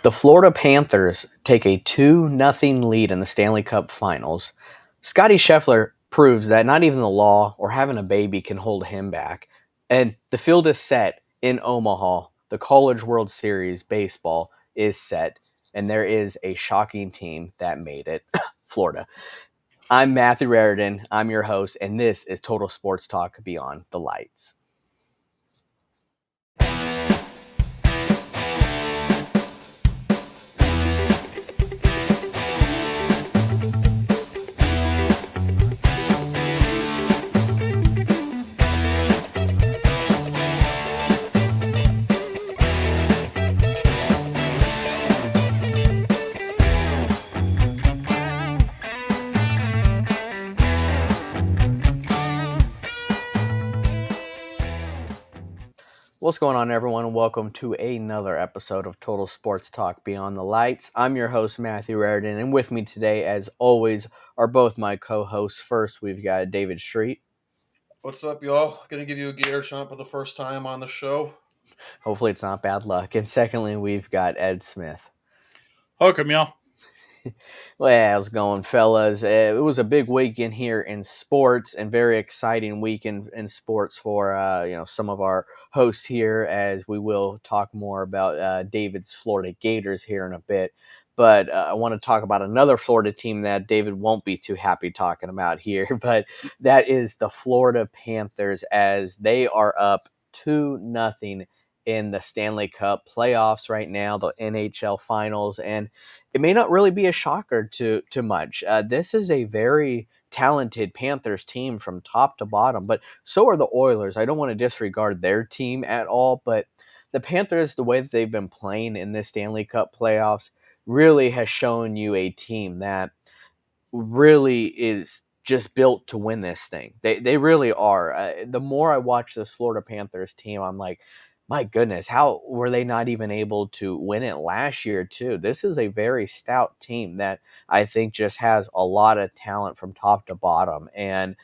The Florida Panthers take a 2-0 lead in the Stanley Cup Finals. Scotty Scheffler proves that not even the law or having a baby can hold him back. And the field is set in Omaha. The College World Series baseball is set. And there is a shocking team that made it, Florida. I'm Matthew Raridan. I'm your host, and this is Total Sports Talk Beyond the Lights. What's going on, everyone, and welcome to another episode of Total Sports Talk Beyond the Lights. I'm your host, Matthew Raridan, and with me today, as always, are both my co-hosts. First, we've got David Street. What's up, y'all? Gonna give you a Gator Chomp for the first time on the show. Hopefully it's not bad luck. And secondly, we've got Ed Smith. Welcome, y'all. Well, how's it going, fellas? It was a big weekend here in sports, and very exciting weekend in sports for some of our hosts here, as we will talk more about David's Florida Gators here in a bit. But I want to talk about another Florida team that David won't be too happy talking about here, but that is the Florida Panthers, as they are up 2-0 in the Stanley Cup playoffs right now, the NHL finals, and it may not really be a shocker to much. This is a very talented Panthers team from top to bottom, but so are the Oilers. I don't want to disregard their team at all, but the Panthers, the way that they've been playing in this Stanley Cup playoffs, really has shown you a team that really is just built to win this thing. They really are. The more I watch this Florida Panthers team, I'm like, my goodness, how were they not even able to win it last year, too? This is a very stout team that I think just has a lot of talent from top to bottom. And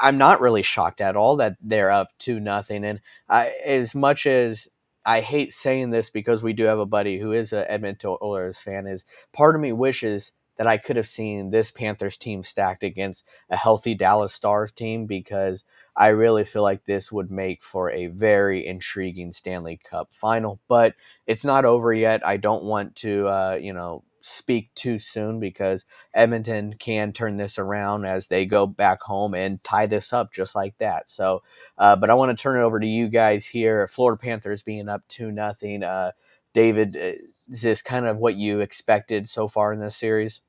I'm not really shocked at all that they're up 2-0. And as much as I hate saying this, because we do have a buddy who is an Edmonton Oilers fan, is part of me wishes that I could have seen this Panthers team stacked against a healthy Dallas Stars team, because I really feel like this would make for a very intriguing Stanley Cup final. But it's not over yet. I don't want to, speak too soon, because Edmonton can turn this around as they go back home and tie this up just like that. So, but I want to turn it over to you guys here. Florida Panthers being up 2-0. David, is this kind of what you expected so far in this series?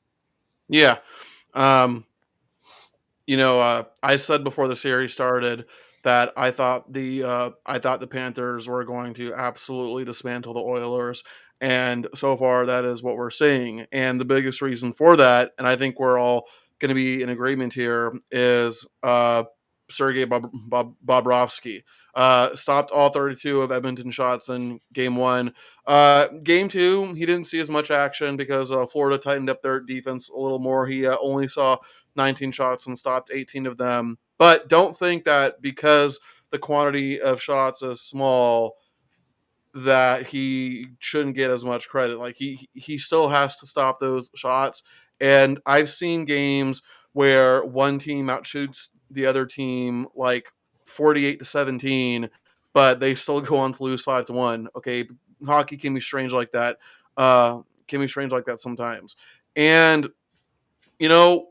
Yeah. I said before the series started that I thought the Panthers were going to absolutely dismantle the Oilers, and so far that is what we're seeing. And the biggest reason for that, and I think we're all going to be in agreement here, is Sergei Bobrovsky. Stopped all 32 of Edmonton shots in game one. Game two, he didn't see as much action because Florida tightened up their defense a little more. He only saw 19 shots and stopped 18 of them. But don't think that because the quantity of shots is small that he shouldn't get as much credit. Like he still has to stop those shots. And I've seen games where one team outshoots the other team like 48-17, but they still go on to lose 5-1. Okay, hockey can be strange like that. Sometimes. And you know,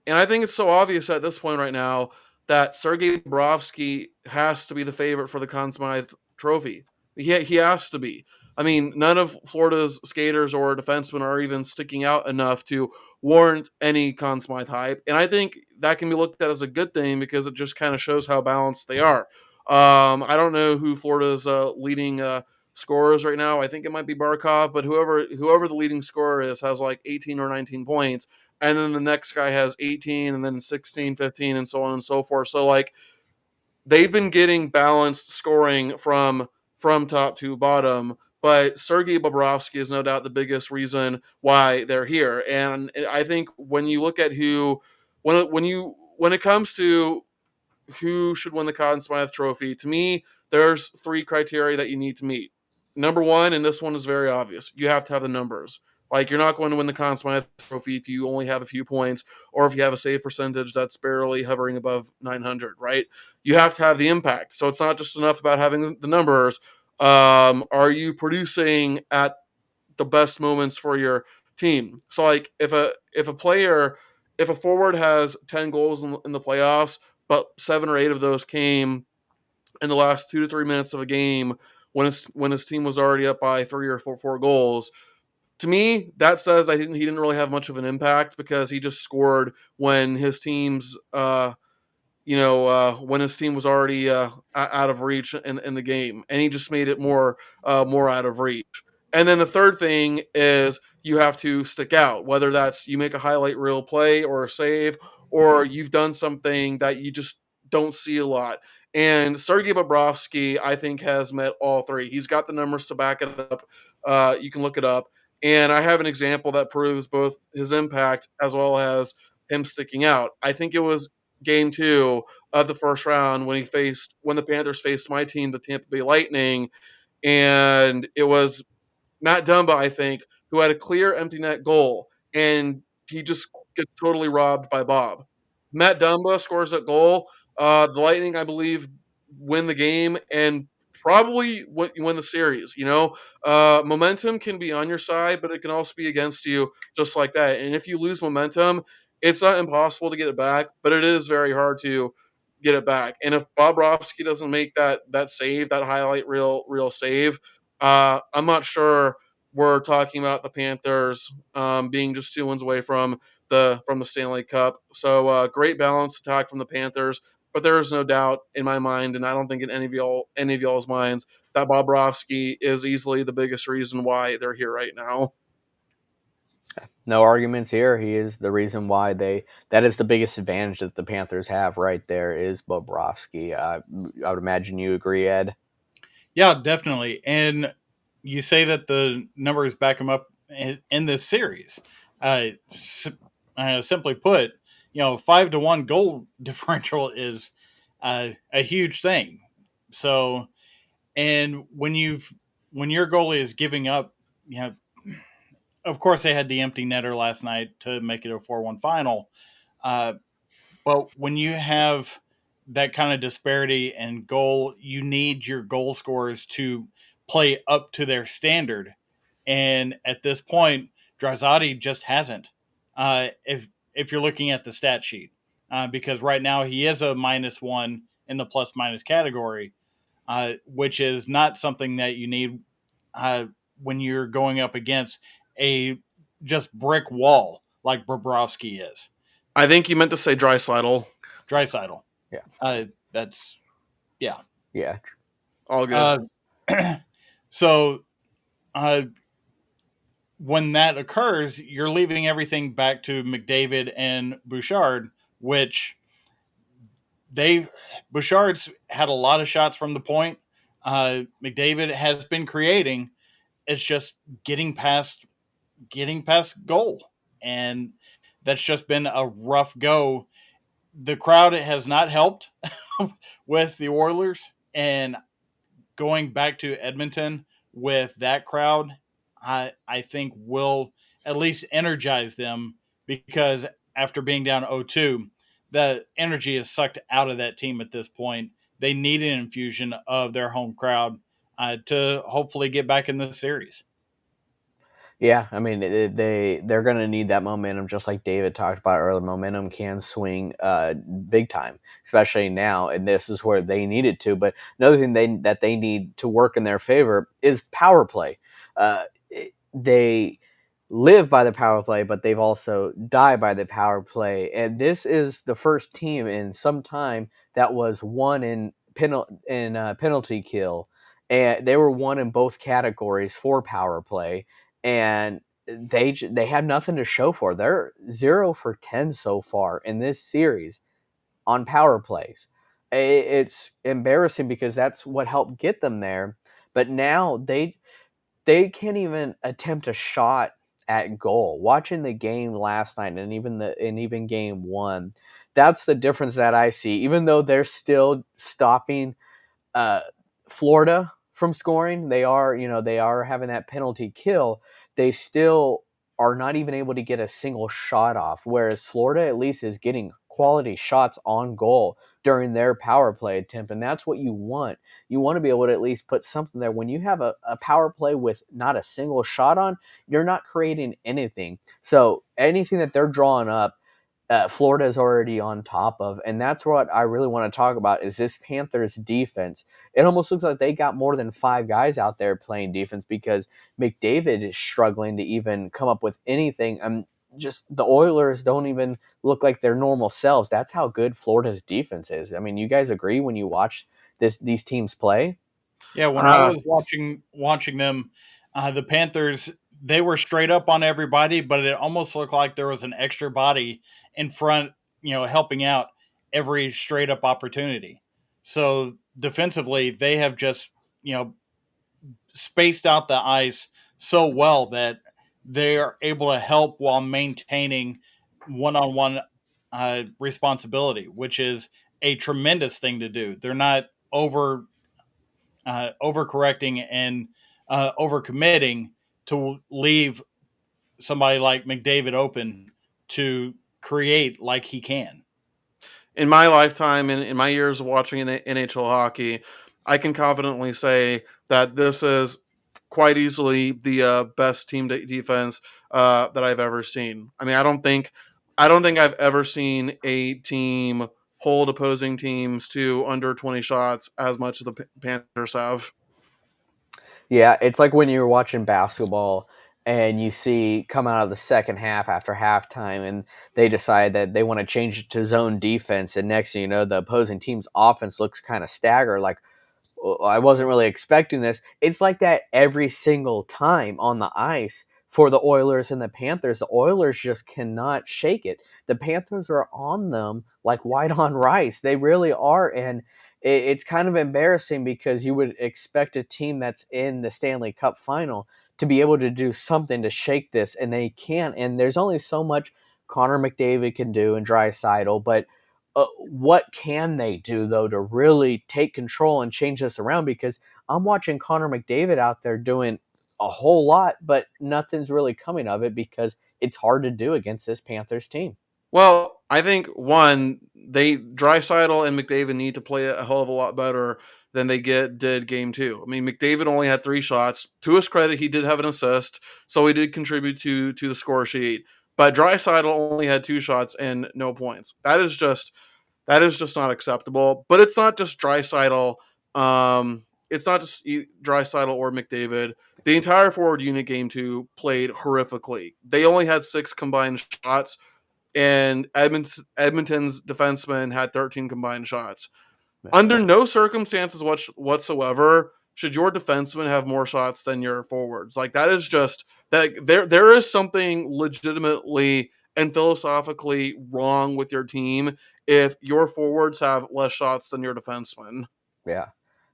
and I think it's so obvious at this point right now that Sergei Bobrovsky has to be the favorite for the Conn Smythe Trophy. He has to be. I mean, none of Florida's skaters or defensemen are even sticking out enough to warrant any Conn Smythe hype. And I think that can be looked at as a good thing, because it just kind of shows how balanced they are. I don't know who Florida's leading scorers right now. I think it might be Barkov, but whoever the leading scorer is has like 18 or 19 points. And then the next guy has 18, and then 16, 15, and so on and so forth. So like they've been getting balanced scoring from top to bottom, but Sergei Bobrovsky is no doubt the biggest reason why they're here. And I think when you look at when it comes to who should win the Conn Smythe Trophy, to me, there's three criteria that you need to meet. number one, and this one is very obvious, you have to have the numbers. Like, you're not going to win the Conn Smythe Trophy if you only have a few points or if you have a save percentage that's barely hovering above 900, right? You have to have the impact. So it's not just enough about having the numbers. Are you producing at the best moments for your team? So, like, if a forward has 10 goals in the playoffs, but 7 or 8 of those came in the last 2 to 3 minutes of a game when his team was already up by 3 or 4 goals. To me, that says he didn't really have much of an impact because he just scored when his team's when his team was already out of reach in the game, and he just made it more out of reach. And then the third thing is you have to stick out, whether that's you make a highlight reel play or a save, or you've done something that you just don't see a lot. And Sergei Bobrovsky, I think, has met all three. He's got the numbers to back it up. You can look it up. And I have an example that proves both his impact as well as him sticking out. I think it was game 2 of the first round when the Panthers faced my team, the Tampa Bay Lightning, and it was Matt Dumba, I think, who had a clear empty net goal, and he just gets totally robbed by Bob. Matt Dumba scores that goal. The Lightning, I believe, win the game and probably win the series. Momentum can be on your side, but it can also be against you, just like that. And if you lose momentum, it's not impossible to get it back, but it is very hard to get it back. And if Bobrovsky doesn't make that save, that highlight real save, I'm not sure we're talking about the Panthers being just 2 wins away from the Stanley Cup. So great balanced attack from the Panthers, but there is no doubt in my mind, and I don't think in any of y'all's minds, that Bobrovsky is easily the biggest reason why they're here right now. No arguments here. He is the reason why that is the biggest advantage that the Panthers have right there is Bobrovsky. I would imagine you agree, Ed. Yeah, definitely. And you say that the numbers back him up in this series. Simply put, 5-1 goal differential is a huge thing. So, and when your goalie is giving up, of course they had the empty netter last night to make it a 4-1 final. Uh, But when you have that kind of disparity in goal, you need your goal scorers to play up to their standard. And at this point, Draisaitl just hasn't. If you're looking at the stat sheet, because right now he is a -1 in the plus minus category, which is not something that you need when you're going up against a just brick wall like Bobrovsky is. I think you meant to say Draisaitl. Draisaitl. Yeah. That's yeah. Yeah. All good. So when that occurs, you're leaving everything back to McDavid and Bouchard, which Bouchard's had a lot of shots from the point. McDavid has been creating. It's just getting past goal, and that's just been a rough go. The crowd has not helped with the Oilers, and going back to Edmonton with that crowd, I think will at least energize them because after being down 0-2, the energy is sucked out of that team at this point. They need an infusion of their home crowd to hopefully get back in the series. Yeah, I mean they're going to need that momentum, just like David talked about earlier. Momentum can swing big time, especially now, and this is where they need it to. But another thing that they need to work in their favor is power play. They live by the power play, but they've also died by the power play. And this is the first team in some time that was one in penalty kill, and they were one in both categories for power play. And they have nothing to show for. They're 0 for 10 so far in this series on power plays. It's embarrassing because that's what helped get them there. But now they can't even attempt a shot at goal. Watching the game last night and even game 1, that's the difference that I see. Even though they're still stopping uh, Florida from scoring. They are having that penalty kill. They still are not even able to get a single shot off, whereas Florida at least is getting quality shots on goal during their power play attempt, and that's what you want. You want to be able to at least put something there. When you have a power play with not a single shot on, you're not creating anything. So anything that they're drawing up, Florida is already on top of, and that's what I really want to talk about is this Panthers defense. It almost looks like they got more than five guys out there playing defense because McDavid is struggling to even come up with anything. Just the Oilers don't even look like their normal selves. That's how good Florida's defense is. I mean, you guys agree when you watch these teams play? Yeah, when I Uh, was watching them, the Panthers, they were straight up on everybody, but it almost looked like there was an extra body in front, helping out every straight up opportunity. So defensively, they have just spaced out the ice so well that they are able to help while maintaining one on one responsibility, which is a tremendous thing to do. They're not overcorrecting and overcommitting to leave somebody like McDavid open to create like he can. in my lifetime, in my years of watching NHL hockey, I can confidently say that this is quite easily the best team defense that I've ever seen. I mean, I don't think I've ever seen a team hold opposing teams to under 20 shots as much as the Panthers have. Yeah, it's like when you're watching basketball and you see come out of the second half after halftime and they decide that they want to change it to zone defense, and next thing you know the opposing team's offense looks kind of staggered, like, I wasn't really expecting this. It's like that every single time on the ice for the Oilers and the Panthers. The Oilers just cannot shake it. The Panthers are on them like white on rice. They really are. And it's kind of embarrassing because you would expect a team that's in the Stanley Cup final to be able to do something to shake this, and they can't. And there's only so much Connor McDavid can do and Draisaitl, but what can they do though to really take control and change this around? Because I'm watching Connor McDavid out there doing a whole lot, but nothing's really coming of it because it's hard to do against this Panthers team. Well, I think one, they Draisaitl and McDavid need to play a hell of a lot better than they did game two. I mean, McDavid only had 3 shots. To his credit, he did have an assist, so he did contribute to the score sheet. But Draisaitl only had 2 shots and no points. That is just not acceptable. But it's not just Draisaitl. It's not just Draisaitl or McDavid. The entire forward unit game two played horrifically. They only had 6 combined shots, and Edmonton's defensemen had 13 combined shots. Under no circumstances whatsoever should your defensemen have more shots than your forwards. Like, that is just that there is something legitimately and philosophically wrong with your team if your forwards have less shots than your defensemen. Yeah.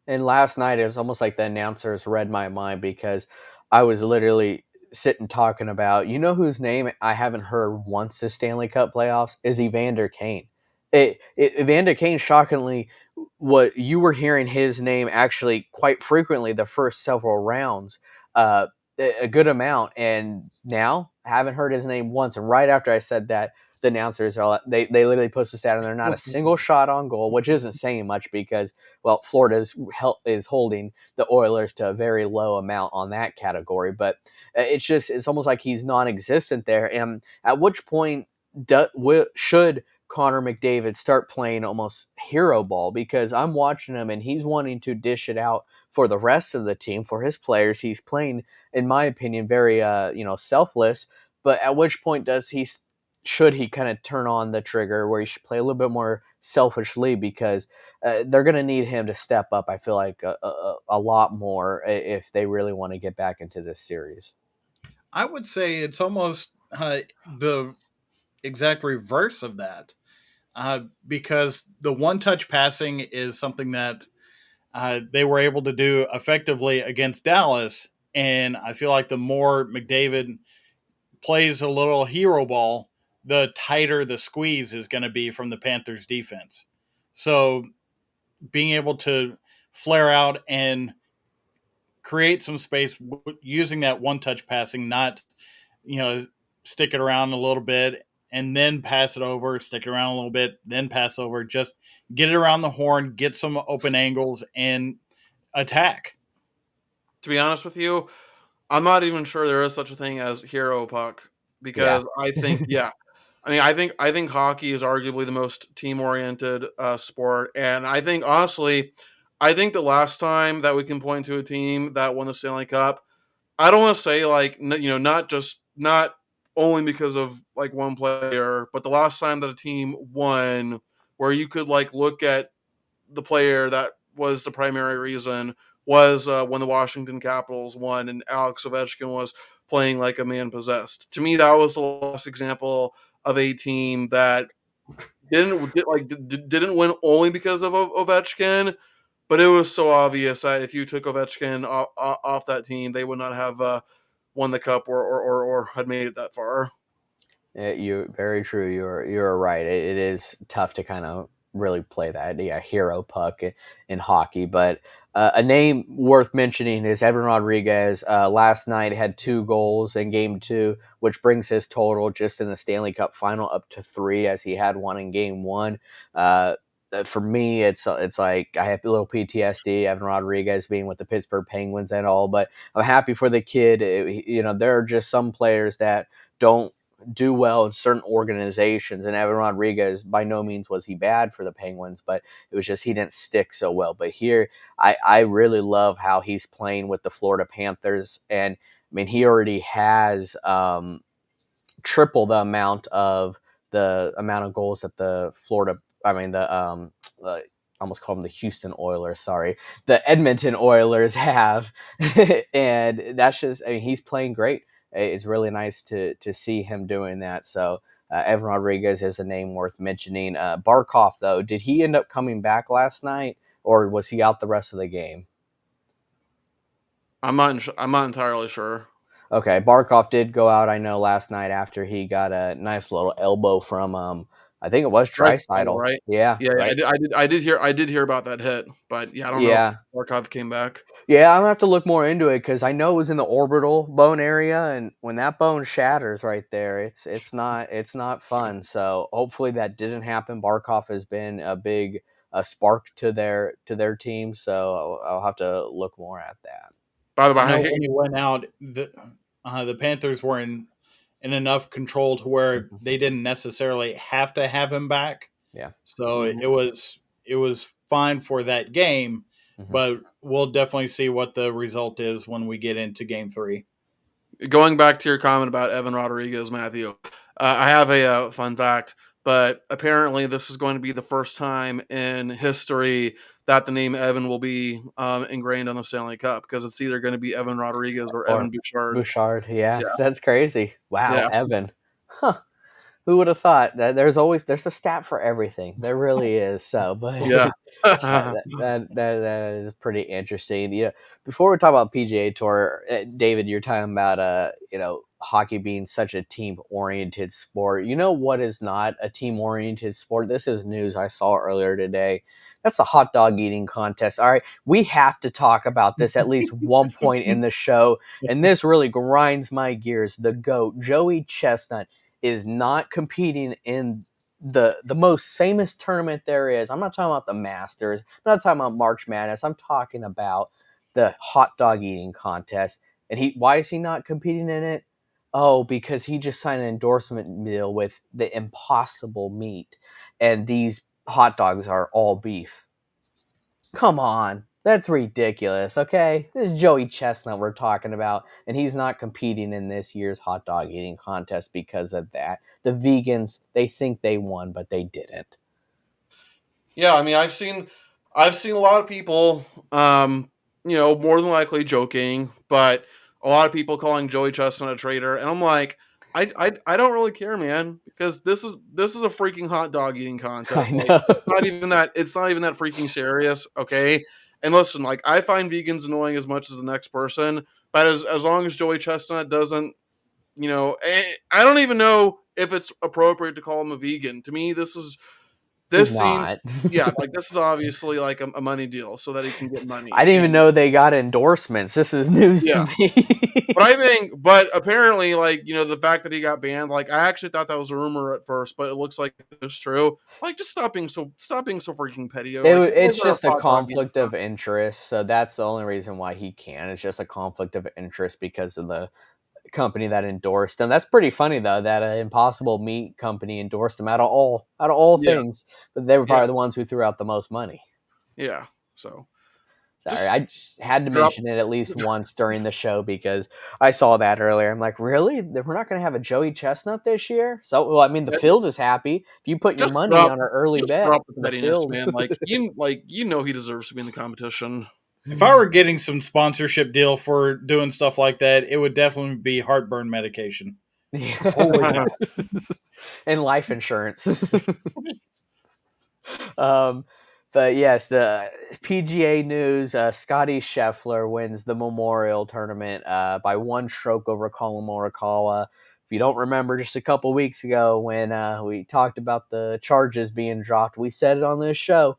And last night it was almost like the announcers read my mind because I was literally sitting talking about, whose name I haven't heard once this Stanley Cup playoffs is Evander Kane. Evander Kane, shockingly, what you were hearing his name actually quite frequently the first several rounds, uh, a good amount, and now I haven't heard his name once. And right after I said that, the announcers they literally posted that, and they're not a single shot on goal, which isn't saying much because, well, Florida is holding the Oilers to a very low amount on that category. But it's almost like he's non-existent there. And at which point should Connor McDavid start playing almost hero ball? Because I'm watching him and he's wanting to dish it out for the rest of the team, for his players. He's playing, in my opinion, very selfless. But at which point should he kind of turn on the trigger where he should play a little bit more selfishly, because they're going to need him to step up, I feel like, a lot more if they really want to get back into this series. I would say it's almost the exact reverse of that, because the one touch passing is something that they were able to do effectively against Dallas. And I feel like the more McDavid plays a little hero ball, the tighter the squeeze is going to be from the Panthers defense. So being able to flare out and create some space using that one touch passing, not, stick it around a little bit and then pass it over, stick it around a little bit, then pass over. Just get it around the horn, get some open angles, and attack. To be honest with you, I'm not even sure there is such a thing as hero puck Yeah. because I think, yeah, I think hockey is arguably the most team-oriented, sport, and I think, honestly, I think the last time that we can point to a team that won the Stanley Cup, I don't wanna say, like, not only because of, like, one player, but the last time that a team won where you could, like, look at the player that was the primary reason was, when the Washington Capitals won and Alex Ovechkin was playing like a man possessed. To me, that was the last example of a team that didn't win only because of Ovechkin, but it was so obvious that if you took Ovechkin off that team, they would not have won the cup or had made it that far. You're very true. You're right. It is tough to kind of really play that hero puck in hockey. But a name worth mentioning is Evan Rodriguez. Last night had 2 goals in Game 2, which brings his total just in the Stanley Cup Final up to 3, as he had one in Game 1. Uh, for me, it's like I have a little PTSD. Evan Rodriguez being with the Pittsburgh Penguins and all, but I'm happy for the kid. There are just some players that don't do well in certain organizations. And Evan Rodriguez, by no means was he bad for the Penguins, but it was just he didn't stick so well. But here, I really love how he's playing with the Florida Panthers. And I mean, he already has triple the amount of goals that the Florida, I mean, almost call them the Houston Oilers, sorry, the Edmonton Oilers have. And that's just, I mean, he's playing great. It's really nice to see him doing that. So Evan Rodriguez is a name worth mentioning. Barkov, though, did he end up coming back last night, or was he out the rest of the game? I'm not entirely sure. Okay, Barkov did go out, I know, last night after he got a nice little elbow from I think it was Draisaitl, Draisaitl. right? Yeah, Yeah, yeah, right. I did hear about that hit, but yeah, I don't know if Yeah. Barkov came back. Yeah, I'm gonna have to look more into it because I know it was in the orbital bone area, and when that bone shatters right there, it's not fun. So hopefully that didn't happen. Barkov has been a big spark to their team, so I'll have to look more at that. By the I know way, when he went out, the Panthers were in enough control to where they didn't necessarily have to have him back. Yeah. So mhm. it was fine for that game, Hmm. but we'll definitely see what the result is when we get into Game 3. Going back to your comment about Evan Rodriguez, Matthew, I have a fun fact, but apparently this is going to be the first time in history that the name Evan will be ingrained on the Stanley Cup because it's either going to be Evan Rodriguez or Evan Or Bouchard. Bouchard, yeah, Yeah, that's crazy. Wow, yeah, Evan. Huh. Who would have thought that there's a stat for everything. There really is. So, but yeah. that is pretty interesting. Before we talk about PGA Tour, David, you're talking about hockey being such a team oriented sport. You know what is not a team oriented sport? This is news I saw earlier today. That's a hot dog eating contest. All right, we have to talk about this at least one point in the show, and this really grinds my gears. The GOAT, Joey Chestnut, is not competing in the most famous tournament there is. I'm not talking about the Masters. I'm not talking about March Madness. I'm talking about the hot dog eating contest. And why is he not competing in it? Oh, because he just signed an endorsement deal with the Impossible Meat, and these hot dogs are all beef. Come on. That's ridiculous, okay? This is Joey Chestnut we're talking about, and he's not competing in this year's hot dog eating contest because of that. The vegans, they think they won, but they didn't. Yeah, I mean, I've seen a lot of people, more than likely joking, but a lot of people calling Joey Chestnut a traitor, and I'm like, I don't really care, man, because this is a freaking hot dog eating I contest. Like, know. it's not even that freaking serious, okay? And listen, like, I find vegans annoying as much as the next person, but as long as Joey Chestnut doesn't, I don't even know if it's appropriate to call him a vegan. To me, this is He's this seems not. yeah, like this is obviously like a money deal so that he can get I money. didn't even And know they got endorsements. This is news to yeah. me. But apparently, like, the fact that he got banned, like, I actually thought that was a rumor at first, but it looks like it's true. Like, just stop being so freaking petty. Like, you guys It's are just a hot dog eating conflict of interest, so that's the only reason why he can. It's just a conflict of interest because of the company that endorsed him. That's pretty funny though that an Impossible Meat company endorsed him out of all Yeah, things, but they were yeah, probably the ones who threw out the most money. yeah. So Sorry, just I just had to drop. mention it at least once during the show because I saw that earlier. I'm like, really? We're not going to have a Joey Chestnut this year? So, well, I mean, the field is happy. If you put your Just money drop. on an early Just bet, drop the the pettiness, field. man. He deserves to be in the competition. If I were getting some sponsorship deal for doing stuff like that, it would definitely be heartburn medication. Holy cow. And life insurance. um, but yes, the PGA news: Scotty Scheffler wins the Memorial Tournament by one stroke over Colin Morikawa. If you don't remember, just a couple weeks ago when we talked about the charges being dropped, we said it on this show.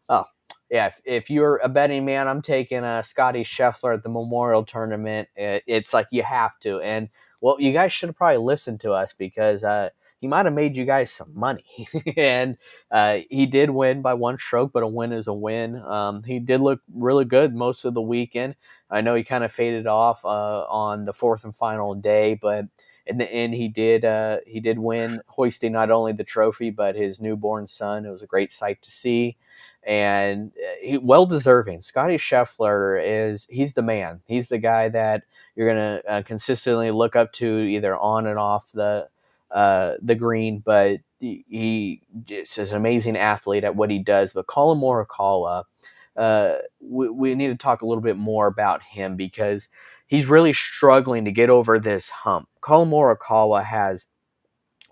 Oh, yeah. If you're a betting man, I'm taking Scotty Scheffler at the Memorial Tournament. It's like you have to. And well, you guys should have probably listened to us because he might have made you guys some money. And he did win by one stroke, but a win is a win. He did look really good most of the weekend. I know he kind of faded off on the fourth and final day, but in the end, he did win, hoisting not only the trophy but his newborn son. It was a great sight to see, and well deserving. Scotty Scheffler he's the man. He's the guy that you're gonna consistently look up to either on and off the green, but he just is an amazing athlete at what he does. But Colin Morikawa, we need to talk a little bit more about him because he's really struggling to get over this hump. Colin Morikawa has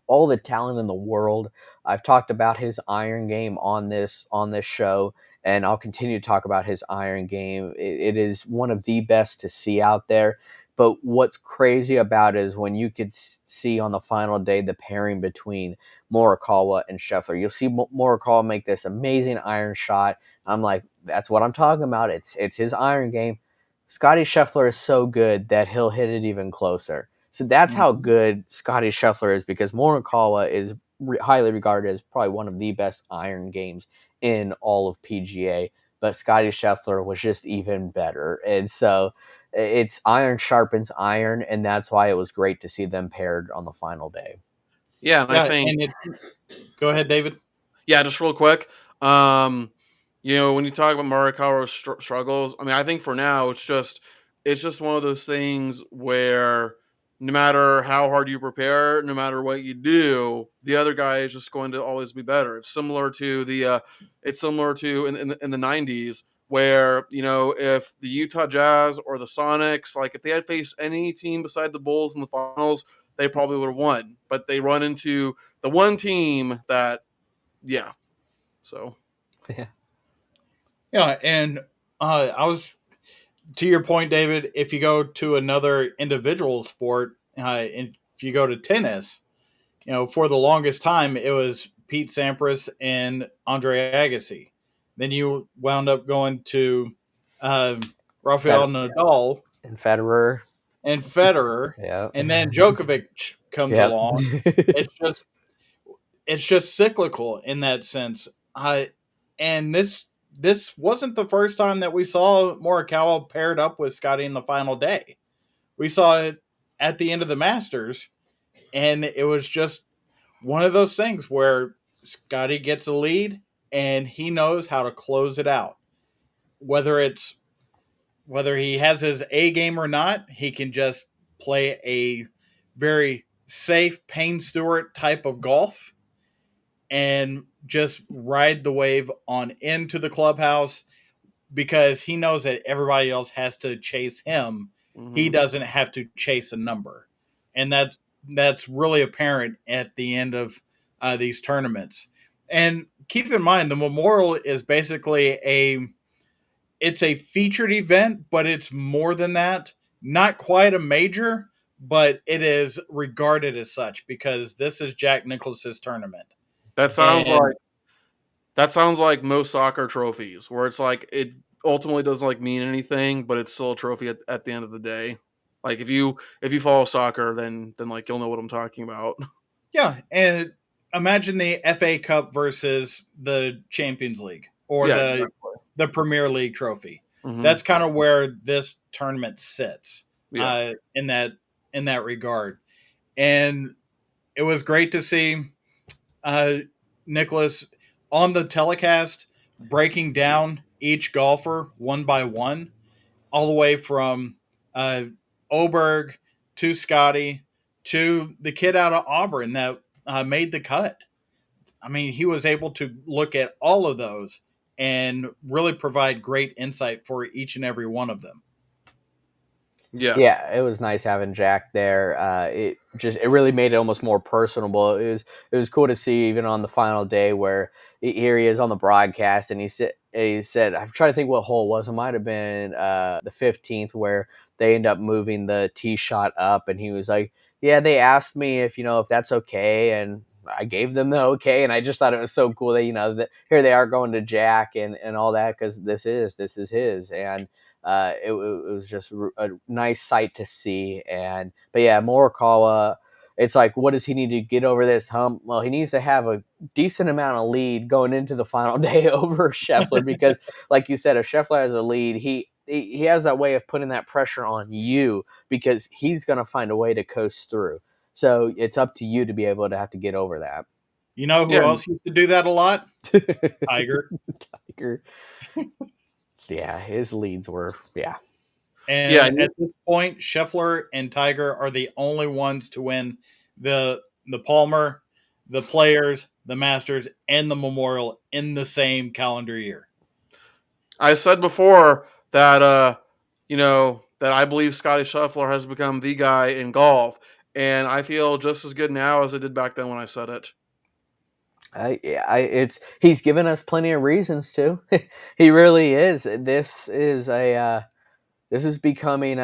all the talent in the world. I've talked about his iron game on this show, and I'll continue to talk about his iron game. It is one of the best to see out there. But what's crazy about it is when you could see on the final day the pairing between Morikawa and Scheffler. You'll see Morikawa make this amazing iron shot. I'm like, that's what I'm talking about. It's his iron game. Scotty Scheffler is so good that he'll hit it even closer. So that's how good Scotty Scheffler is because Morikawa is highly regarded as probably one of the best iron games in all of PGA. But Scotty Scheffler was just even better. And so it's iron sharpens iron, and that's why it was great to see them paired on the final day. Yeah, and I Yeah, think and go ahead, David. yeah, just real quick. When you talk about Morikawa's struggles, I mean, I think for now it's just one of those things where no matter how hard you prepare, no matter what you do, the other guy is just going to always be better. It's similar to in the '90s where if the Utah Jazz or the Sonics, like if they had faced any team beside the Bulls in the finals, they probably would have won. But they run into the one team that yeah. So Yeah, and I was to your point, David. If you go to another individual sport, and if you go to tennis, for the longest time it was Pete Sampras and Andre Agassi. Then you wound up going to uh, Rafael Fed- Nadal and Federer, and Federer, yeah, and then Djokovic comes yep. along. It's just it's just cyclical in that sense. And this wasn't the first time that we saw Morikawa paired up with Scotty in the final day. We saw it at the end of the Masters, and it was just one of those things where Scotty gets a lead and he knows how to close it out. Whether he has his A game or not, he can just play a very safe Payne Stewart type of golf and just ride the wave on into the clubhouse because he knows that everybody else has to chase him. He mhm. doesn't have to chase a number. And that's really apparent at the end of these tournaments. And keep in mind, the Memorial is basically it's a featured event, but it's more than that. Not quite a major, but it is regarded as such because this is Jack Nicklaus's tournament. That sounds And like That sounds like most soccer trophies, where it's like it ultimately doesn't like mean anything, but it's still a trophy at the end of the day. Like if you follow soccer, then like you'll know what I'm talking about. Yeah, and imagine the FA Cup versus the Champions League or Yeah, the exactly. Premier League trophy. Hmm. That's kind of where this tournament sits Yeah, in that regard. And it was great to see uh, Nicholas on the telecast breaking down each golfer one by one, all the way from uh, Oberg to Scotty to the kid out of Auburn that made the cut. I mean, he was able to look at all of those and really provide great insight for each and every one of them. yeah, Yeah, it was nice having Jack there. It really made it almost more personable. It was cool to see even on the final day where here he is on the broadcast and he said I'm trying to think what hole it was. It might have been the 15th where they end up moving the tee shot up, and he was like, "Yeah, they asked me if that's okay, and I gave them the okay." And I just thought it was so cool that that here they are going to Jack and all that, because this is his. And it was just a nice sight to see. But yeah, Morikawa, it's like, what does he need to get over this hump? Well, he needs to have a decent amount of lead going into the final day over Scheffler, because, like you said, if Scheffler has a lead, he has that way of putting that pressure on you, because he's going to find a way to coast through. So it's up to you to be able to have to get over that. You know who yeah, else used to do that a lot? Tiger. Tiger. Yeah, his leads were, yeah. yeah. And at this point, Scheffler and Tiger are the only ones to win the Palmer, the Players, the Masters, and the Memorial in the same calendar year. I said before that that I believe Scotty Scheffler has become the guy in golf, and I feel just as good now as I did back then when I said it. It's he's given us plenty of reasons to. He really is. This is becoming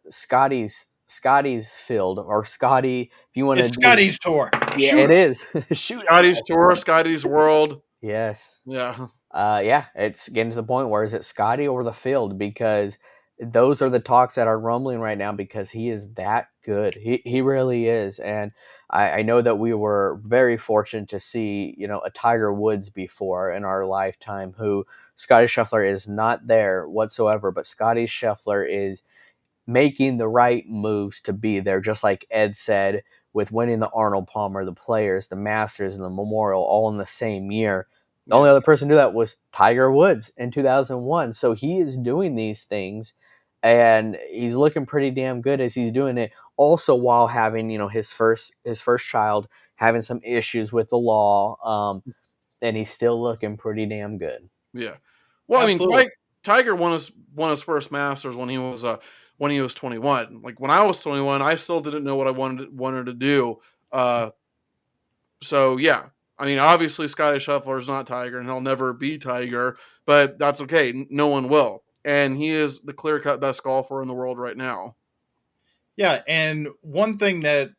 Scotty's field, or Scotty, if you want to It's do. Scotty's tour. Yeah, Shoot it 'em. is. Shoot it. Scotty's tour, Scotty's world. Yes. Yeah, Yeah, it's getting to the point where is it Scotty or the field? Because those are the talks that are rumbling right now, because he is that good. He really is. And I know that we were very fortunate to see, a Tiger Woods before in our lifetime, who Scotty Scheffler is not there whatsoever, but Scotty Scheffler is making the right moves to be there, just like Ed said, with winning the Arnold Palmer, the Players, the Masters, and the Memorial all in the same year. The only yeah, other person to do that was Tiger Woods in 2001. So he is doing these things, and he's looking pretty damn good as he's doing it. Also, while having his first child, having some issues with the law, and he's still looking pretty damn good. yeah. Well, I mean, Absolutely. Tiger won his first Masters when he was 21. Like when I was 21, I still didn't know what I wanted to do. Uh, so yeah, I mean, obviously Scotty Scheffler is not Tiger, and he'll never be Tiger, but that's okay. No one will, and he is the clear cut best golfer in the world right now. Yeah, and one thing that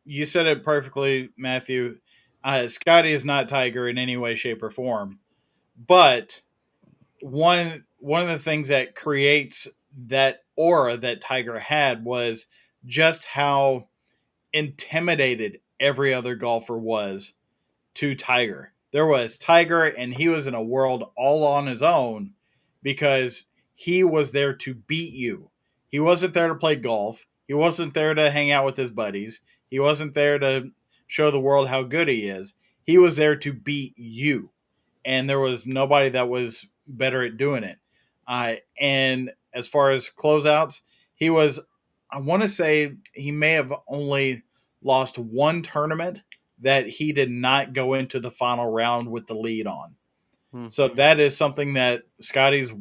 you said it perfectly, Matthew. Scotty is not Tiger in any way, shape, or form. But one of the things that creates that aura that Tiger had was just how intimidated every other golfer was to Tiger. There was Tiger, and he was in a world all on his own because he was there to beat you. He wasn't there to play golf. He wasn't there to hang out with his buddies. He wasn't there to show the world how good he is. He was there to beat you. And there was nobody that was better at doing it. And as far as closeouts, he was, I want to say, he may have only lost one tournament that he did not go into the final round with the lead on. Hmm. So that is something that Scotty's,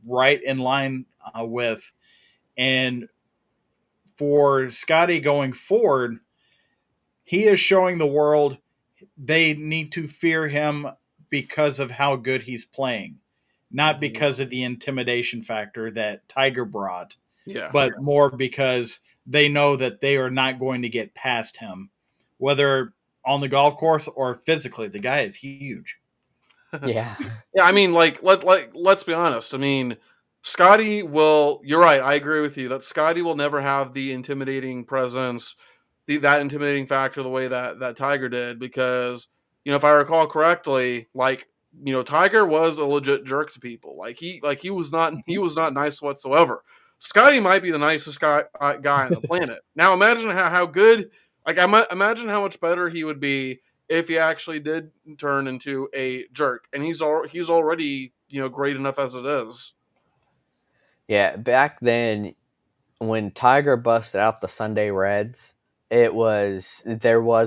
right in line with. And for Scotty going forward, he is showing the world they need to fear him because of how good he's playing, not because of the intimidation factor that Tiger brought, Yeah, but more because they know that they are not going to get past him, whether on the golf course or physically. The guy is huge. Yeah. Yeah, I mean, let's be honest. I mean, Scotty will. You're right. I agree with you that Scotty will never have the intimidating presence, that intimidating factor the way that Tiger did. Because if I recall correctly, Tiger was a legit jerk to people. He was not nice whatsoever. Scotty might be the nicest guy on the planet. Now imagine how good. Imagine how much better he would be if he actually did turn into a jerk, and he's already great enough as it is. Yeah, back then when Tiger busted out the Sunday Reds, there was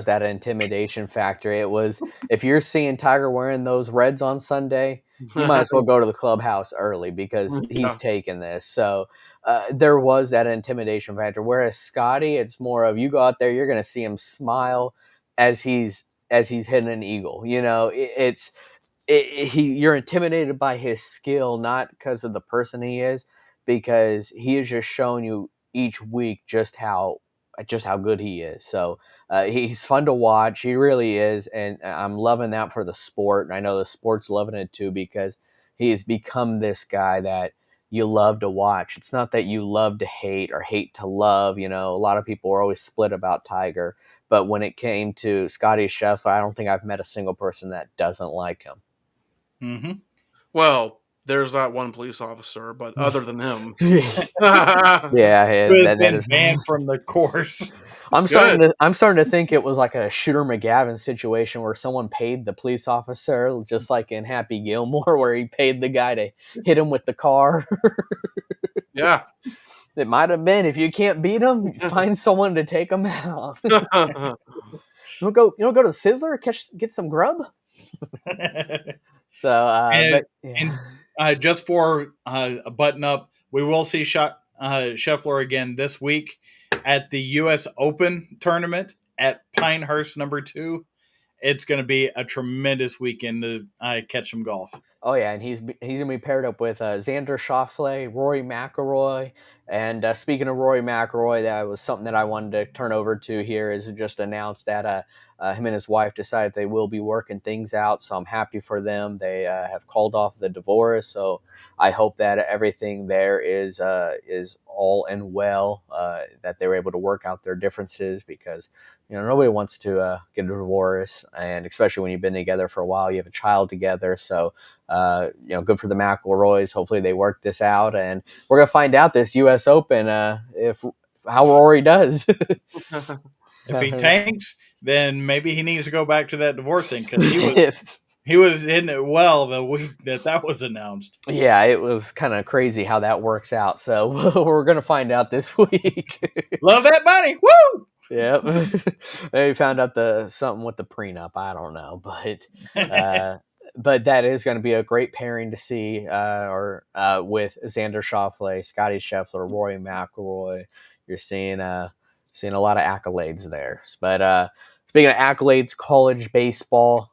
that intimidation factor. It was, if you're seeing Tiger wearing those Reds on Sunday, you might as well go to the clubhouse early because he's Yeah. taking this. So there was that intimidation factor. Whereas Scotty, it's more of, you go out there, you're going to see him smile as he's hitting an eagle. You're intimidated by his skill, not because of the person he is, because he has just shown you each week just how good he is. So he's fun to watch. He really is, and I'm loving that for the sport. And I know the sport's loving it too because he has become this guy that you love to watch. It's not that you love to hate or hate to love. A lot of people are always split about Tiger, but when it came to Scotty Scheffler, I don't think I've met a single person that doesn't like him. Mm-hmm. Well, there's that one police officer, but other than him, Yeah, Who has that been is. banned from the course. good. I'm starting to think it was like a Shooter McGavin situation where someone paid the police officer, just like in Happy Gilmore, where he paid the guy to hit him with the car. Yeah. It might have been, if you can't beat him, find someone to take him out. You don't go to Sizzler, get some grub. So, and but yeah. and just for a button up, we will see Scheffler again this week at the U.S. Open tournament at Pinehurst #2. It's going to be a tremendous weekend to catch some golf. Oh yeah, and he's gonna be paired up with Xander Schauffele, Rory McIlroy, and speaking of Rory McIlroy, that was something that I wanted to turn over to here. Is just announced that him and his wife decided they will be working things out. So I'm happy for them. They have called off the divorce, so I hope that everything there is all and well. That they were able to work out their differences because nobody wants to get a divorce, and especially when you've been together for a while, you have a child together, so. Good for the McIlroys. Hopefully they work this out, and we're gonna find out this U.S. Open if how Rory does. If he tanks, then maybe he needs to go back to that divorcing because he was hitting it well the week that was announced. Yeah, it was kind of crazy how that works out. So we're gonna find out this week. Love that money, woo! Yep. Maybe found out something with the prenup. I don't know, but that is going to be a great pairing to see, with Xander Schauffele, Scotty Scheffler, Rory McIlroy. You're seeing a lot of accolades there. But speaking of accolades, college baseball,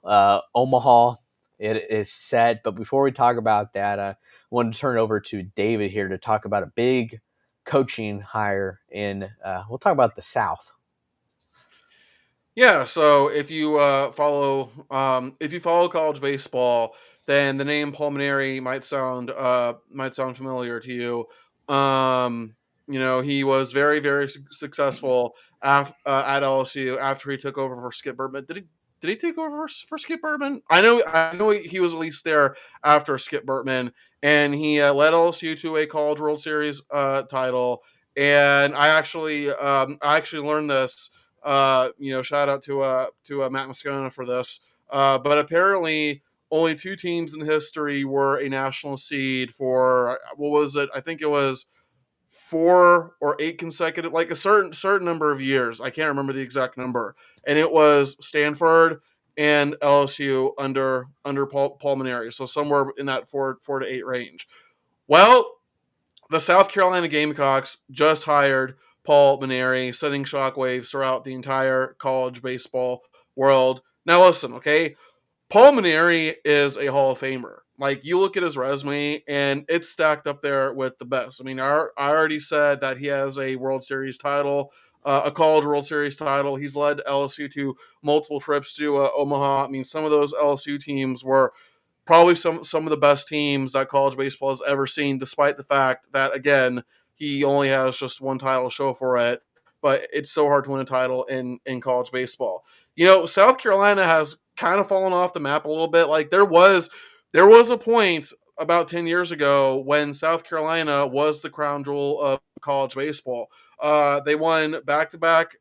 Omaha, it is set. But before we talk about that, I wanted to turn it over to David here to talk about a big coaching hire in. We'll talk about the South. Yeah, so if you follow college baseball, then the name Pulmonary might sound familiar to you. He was very very successful at LSU after he took over for Skip Bertman. Did he take over for Skip Bertman? I know he was at least there after Skip Bertman, and he led LSU to a College World Series title. And I actually learned this. Shout out to Matt Moscona for this. But apparently, only two teams in history were a national seed for what was it? I think it was 4 or 8 consecutive, like a certain number of years. I can't remember the exact number, and it was Stanford and LSU under Paul Mainieri. So somewhere in that 4 to 8 range. Well, the South Carolina Gamecocks just hired Paul Mainieri, sending shockwaves throughout the entire college baseball world. Now, listen, okay? Paul Mainieri is a Hall of Famer. Like, you look at his resume, and it's stacked up there with the best. I mean, I already said that he has a World Series title, a College World Series title. He's led LSU to multiple trips to Omaha. I mean, some of those LSU teams were probably some of the best teams that college baseball has ever seen, despite the fact that, again, he only has just one title to show for it. But it's so hard to win a title in college baseball. South Carolina has kind of fallen off the map a little bit. Like there was a point about 10 years ago when South Carolina was the crown jewel of college baseball. They won back-to-back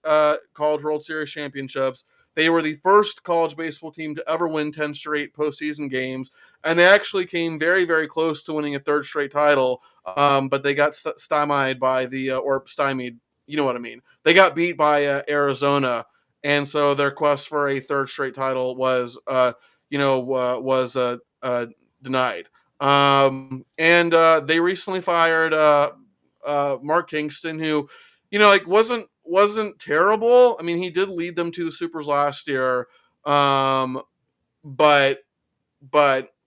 College World Series championships. They were the first college baseball team to ever win 10 straight postseason games, and they actually came very, very close to winning a third straight title, but they got stymied by or stymied, you know what I mean. They got beat by Arizona, and so their quest for a third straight title was denied. And they recently fired Mark Kingston, who, like wasn't terrible. I mean, he did lead them to the Supers last year, um, but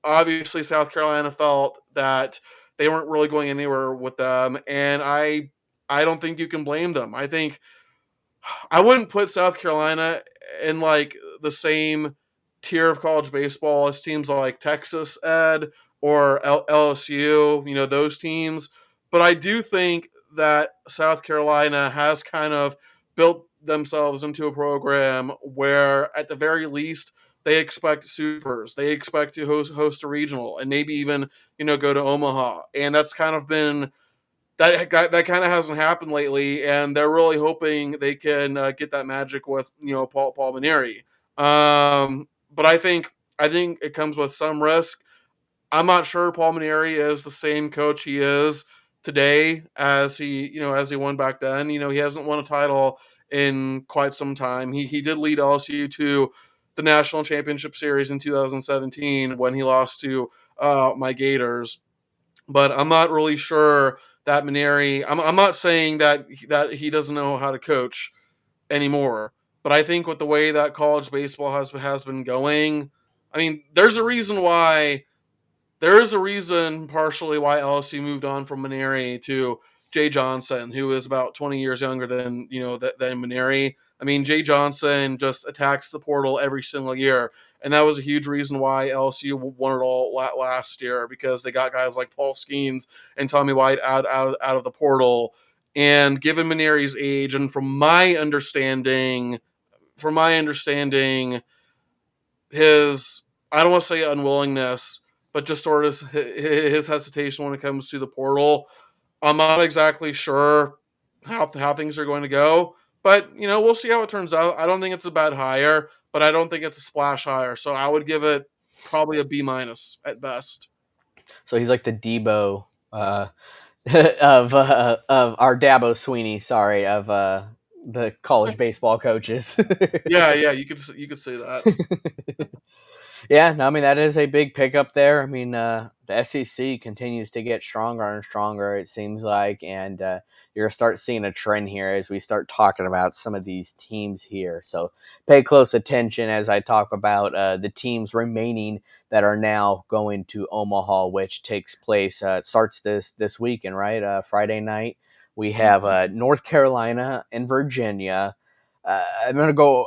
obviously South Carolina felt that they weren't really going anywhere with them, and I don't think you can blame them. I wouldn't put South Carolina in like the same tier of college baseball as teams like Texas Ed or LSU, those teams. But I do think that South Carolina has kind of built themselves into a program where, at the very least, they expect supers. They expect to host a regional and maybe even, go to Omaha. And that's kind of been that kind of hasn't happened lately, and they're really hoping they can get that magic with Paul Maneri. But I think it comes with some risk. I'm not sure Paul Maneri is the same coach he is today as he won back then. He hasn't won a title in quite some time. He did lead LSU to the national championship series in 2017 when he lost to my Gators, but I'm not really sure that Maneri. I'm not saying that he doesn't know how to coach anymore, but I think with the way that college baseball has been going, I mean, there is a reason partially why LSU moved on from Maneri to Jay Johnson, who is about 20 years younger than than Maneri. I mean, Jay Johnson just attacks the portal every single year, and that was a huge reason why LSU won it all last year, because they got guys like Paul Skeens and Tommy White out of the portal. And given Maneri's age, and from my understanding, his, I don't want to say unwillingness, but just sort of his hesitation when it comes to the portal. I'm not exactly sure how things are going to go, but we'll see how it turns out. I don't think it's a bad hire, but I don't think it's a splash hire. So I would give it probably a B minus at best. So he's like the Debo of our Dabo Sweeney, sorry, of the college baseball coaches. Yeah, yeah, you could say that. Yeah, no, I mean that is a big pickup there. I mean, the SEC continues to get stronger and stronger. It seems like, and you're gonna start seeing a trend here as we start talking about some of these teams here. So pay close attention as I talk about the teams remaining that are now going to Omaha, which takes place. It starts this weekend, right? Friday night. We have North Carolina and Virginia. I'm gonna go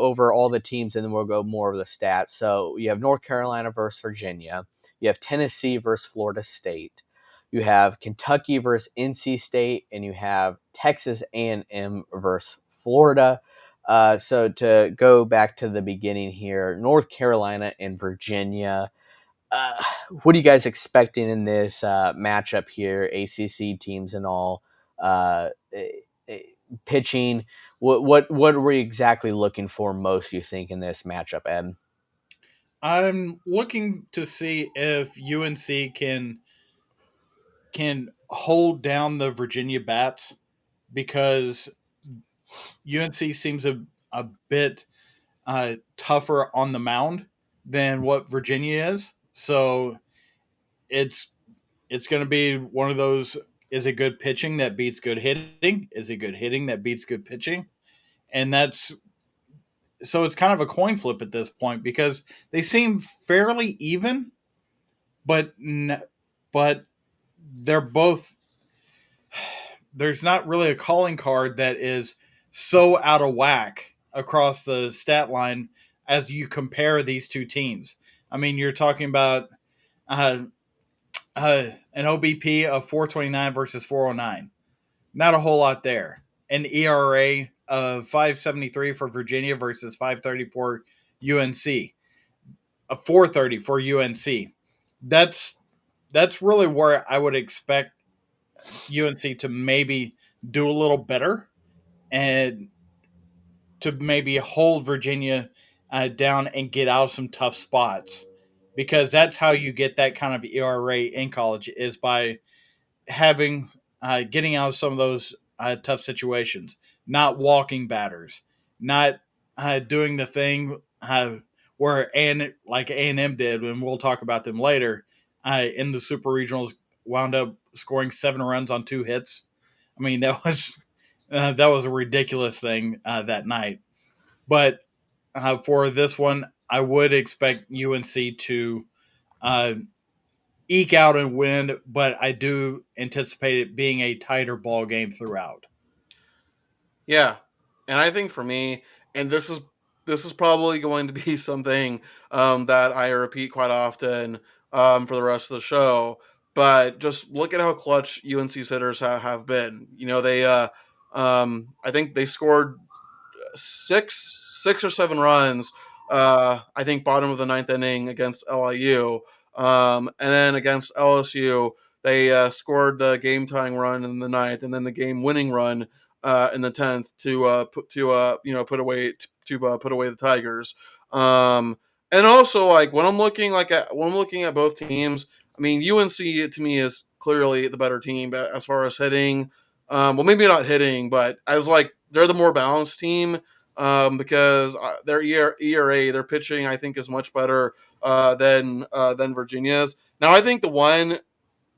over all the teams, and then we'll go more of the stats. So you have North Carolina versus Virginia. You have Tennessee versus Florida State. You have Kentucky versus NC State, and you have Texas A&M versus Florida. So to go back to the beginning here, North Carolina and Virginia. Uh, what are you guys expecting in this matchup here? ACC teams and all. Eh, eh, Pitching. What are we exactly looking for most? You think in this matchup, Ed? I'm looking to see if UNC can hold down the Virginia Bats, because UNC seems a bit tougher on the mound than what Virginia is. So it's it's going to be one of those: is it good pitching that beats good hitting? Is it good hitting that beats good pitching? And that's so it's kind of a coin flip at this point, because they seem fairly even, but but they're both, there's not really a calling card that is so out of whack across the stat line as you compare these two teams. I mean, you're talking about uh, an OBP of 429 versus 409. Not a whole lot there. An ERA of 573 for Virginia versus 530 for UNC. A 430 for UNC. That's that's really where I would expect UNC to maybe do a little better and to maybe hold Virginia down and get out of some tough spots, because that's how you get that kind of ERA in college, is by having getting out of some of those tough situations, not walking batters, not doing the thing where like A&M did, and we'll talk about them later, in the super regionals, wound up scoring 7 runs on 2 hits. I mean, that was a ridiculous thing that night. But for this one, I would expect UNC to uh, eke out and win, but I do anticipate it being a tighter ball game throughout. Yeah, and I think for me, and this is probably going to be something that I repeat quite often for the rest of the show. But just look at how clutch UNC's hitters have been. You know, I think they scored six or seven runs. I think bottom of the ninth inning against LIU, and then against LSU they scored the game tying run in the ninth, and then the game winning run in the 10th to put away the Tigers. And also, like when I'm looking at both teams, I mean UNC to me is clearly the better team, but as far as hitting, well maybe not hitting, but as like they're the more balanced team, because their ERA, their pitching, I think is much better than Virginia's. Now, I think the one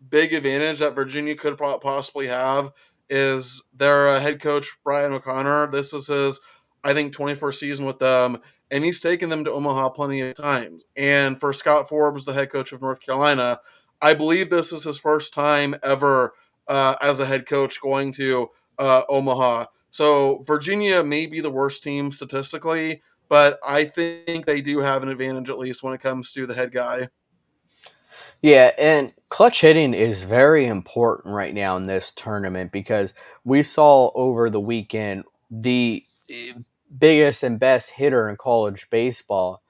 big advantage that Virginia could possibly have is their head coach Brian O'Connor. This is his, I think, 21st season with them, and he's taken them to Omaha plenty of times. And for Scott Forbes, the head coach of North Carolina, I believe this is his first time ever as a head coach going to Omaha. So Virginia may be the worst team statistically, but I think they do have an advantage at least when it comes to the head guy. Yeah, and clutch hitting is very important right now in this tournament because we saw over the weekend the biggest and best hitter in college baseball.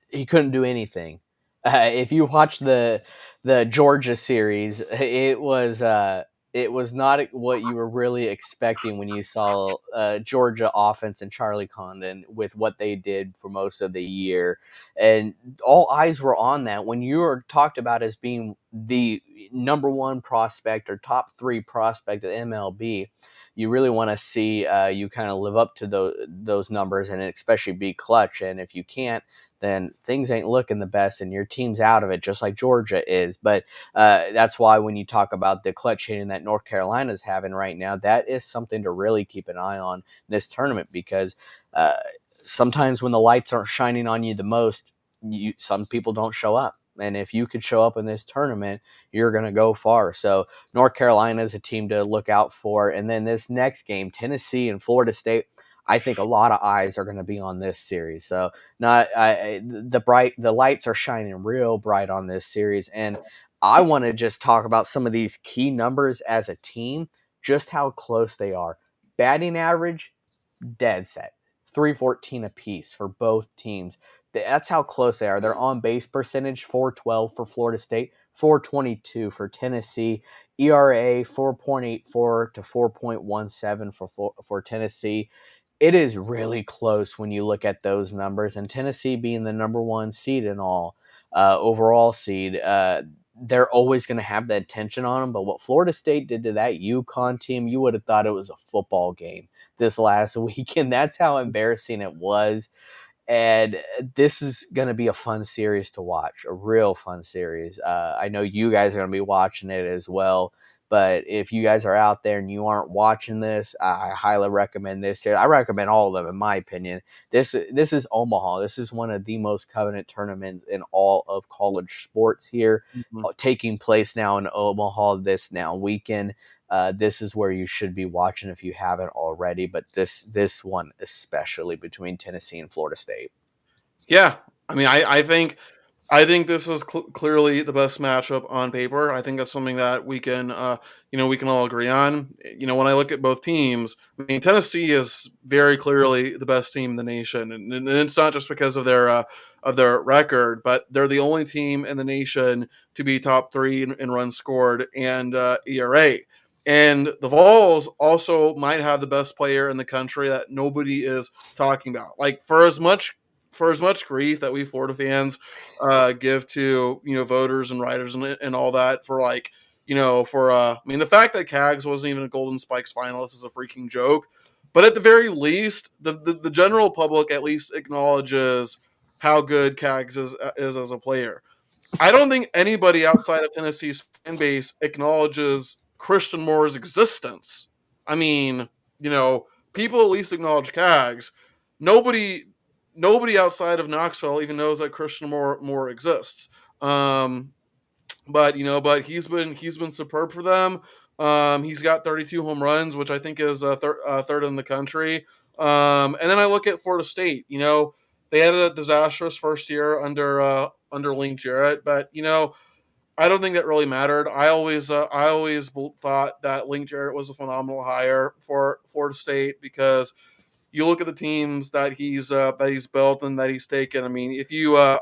He couldn't do anything. If you watch the Georgia series, it was not what you were really expecting when you saw Georgia offense and Charlie Condon with what they did for most of the year, and all eyes were on that when you were talked about as being the number one prospect or top three prospect of MLB. You really want to see you kind of live up to those numbers and especially be clutch. And if you can't, then things ain't looking the best and your team's out of it, just like Georgia is. But that's why when you talk about the clutch hitting that North Carolina's having right now, that is something to really keep an eye on this tournament because sometimes when the lights aren't shining on you the most, some people don't show up. And if you could show up in this tournament, you're going to go far. So North Carolina is a team to look out for. And then this next game, Tennessee and Florida State, I think a lot of eyes are going to be on this series. So the lights are shining real bright on this series, and I want to just talk about some of these key numbers as a team, just how close they are. Batting average, dead set, 314 apiece for both teams. That's how close they are. Their on base percentage, 412 for Florida State, 422 for Tennessee. ERA 4.84 to 4.17 for Tennessee. It is really close when you look at those numbers, and Tennessee being the number one seed in all overall seed, they're always going to have that tension on them. But what Florida State did to that UConn team, you would have thought it was a football game this last weekend. That's how embarrassing it was. And this is going to be a fun series to watch, a real fun series. I know you guys are going to be watching it as well. But if you guys are out there and you aren't watching this, I highly recommend this series. I recommend all of them, in my opinion. This is Omaha. This is one of the most coveted tournaments in all of college sports here, Mhm. taking place now in Omaha this now weekend. This is where you should be watching if you haven't already. But this one especially between Tennessee and Florida State. Yeah, I mean, I think I think this is clearly the best matchup on paper. I think that's something that we can all agree on. When I look at both teams, I mean, Tennessee is very clearly the best team in the nation, and it's not just because of their record, but they're the only team in the nation to be top three in runs scored and ERA. And the Vols also might have the best player in the country that nobody is talking about. Like for as much grief that we Florida fans give to voters and writers and all that for I mean the fact that Cags wasn't even a Golden Spikes finalist is a freaking joke. But at the very least, the general public at least acknowledges how good Cags is as a player. I don't think anybody outside of Tennessee's fan base acknowledges Christian Moore's existence. I mean, people at least acknowledge Cags. Nobody, nobody outside of Knoxville even knows that Christian Moore exists. Um, but he's been superb for them. He's got 32 home runs, which I think is third in the country. And then I look at Florida State. They had a disastrous first year under Link Jarrett, but I don't think that really mattered. I always thought that Link Jarrett was a phenomenal hire for Florida State because you look at the teams that he's built and that he's taken. I mean, if you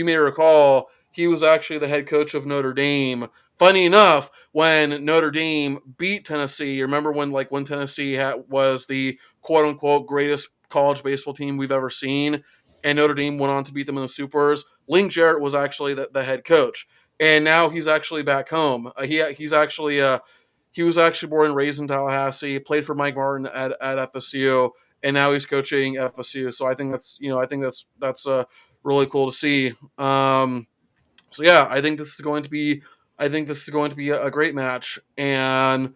may recall, he was actually the head coach of Notre Dame. Funny enough, when Notre Dame beat Tennessee, remember when Tennessee was the quote unquote greatest college baseball team we've ever seen, and Notre Dame went on to beat them in the Supers. Link Jarrett was actually the head coach, and now he's actually back home. He was actually born and raised in Tallahassee, played for Mike Martin at FSU, and now he's coaching FSU. So I think that's really cool to see. So yeah, I think this is going to be a great match. And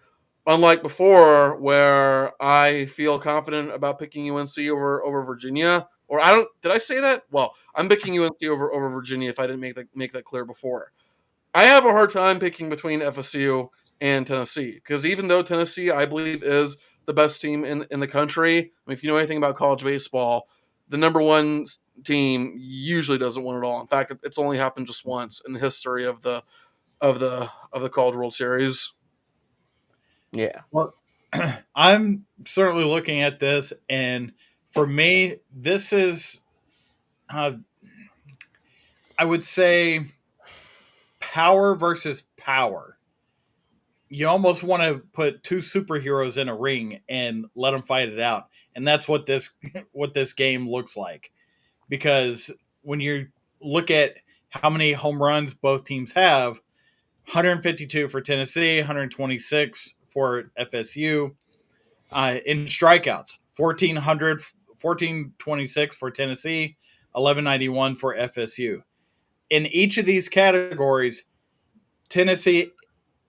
unlike before, where I feel confident about picking UNC over Virginia, or I don't, did I say that? Well, I'm picking UNC over Virginia if I didn't make that clear before. I have a hard time picking between FSU and Tennessee because even though Tennessee, I believe, is the best team in the country, I mean, if you know anything about college baseball, the number one team usually doesn't win it all. In fact, it's only happened just once in the history of the College World Series. Yeah. Well, I'm certainly looking at this, and for me, this is, uh, I would say, power versus power. You almost want to put two superheroes in a ring and let them fight it out, and that's what this what this game looks like. Because when you look at how many home runs both teams have, 152 for Tennessee, 126 for FSU. In strikeouts, 1,426 for Tennessee, 1,191 for FSU. In each of these categories, Tennessee,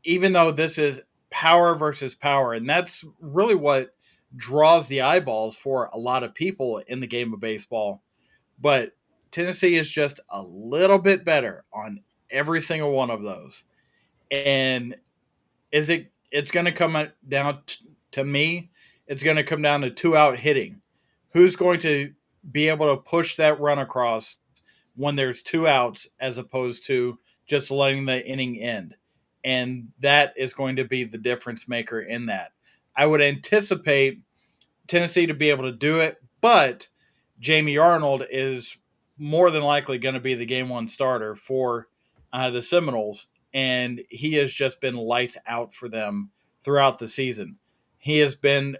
even though this is power versus power, and that's really what draws the eyeballs for a lot of people in the game of baseball, but Tennessee is just a little bit better on every single one of those. And it's going to come down to me, it's going to come down to two out hitting. Who's going to be able to push that run across when there's two outs as opposed to just letting the inning end? And that is going to be the difference maker in that. I would anticipate Tennessee to be able to do it, but Jamie Arnold is more than likely going to be the game one starter for the Seminoles, and he has just been lights out for them throughout the season. He has been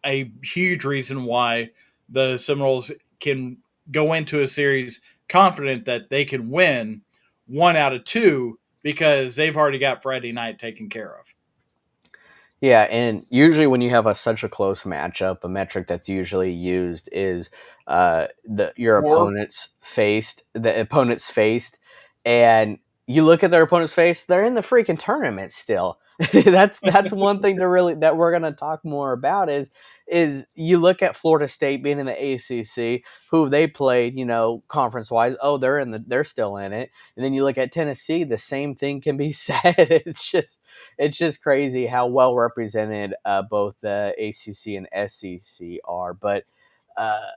a huge reason why the Seminoles can go into a series confident that they can win one out of two because they've already got Friday night taken care of. Yeah, and usually when you have such a close matchup, a metric that's usually used is Or the opponents faced, and you look at their opponents face, they're in the freaking tournament still. That's one thing that we're gonna talk more about is you look at Florida State being in the ACC, who they played, conference wise. Oh, they're still in it, and then you look at Tennessee, the same thing can be said. It's just crazy how well represented both the ACC and SEC are. But uh,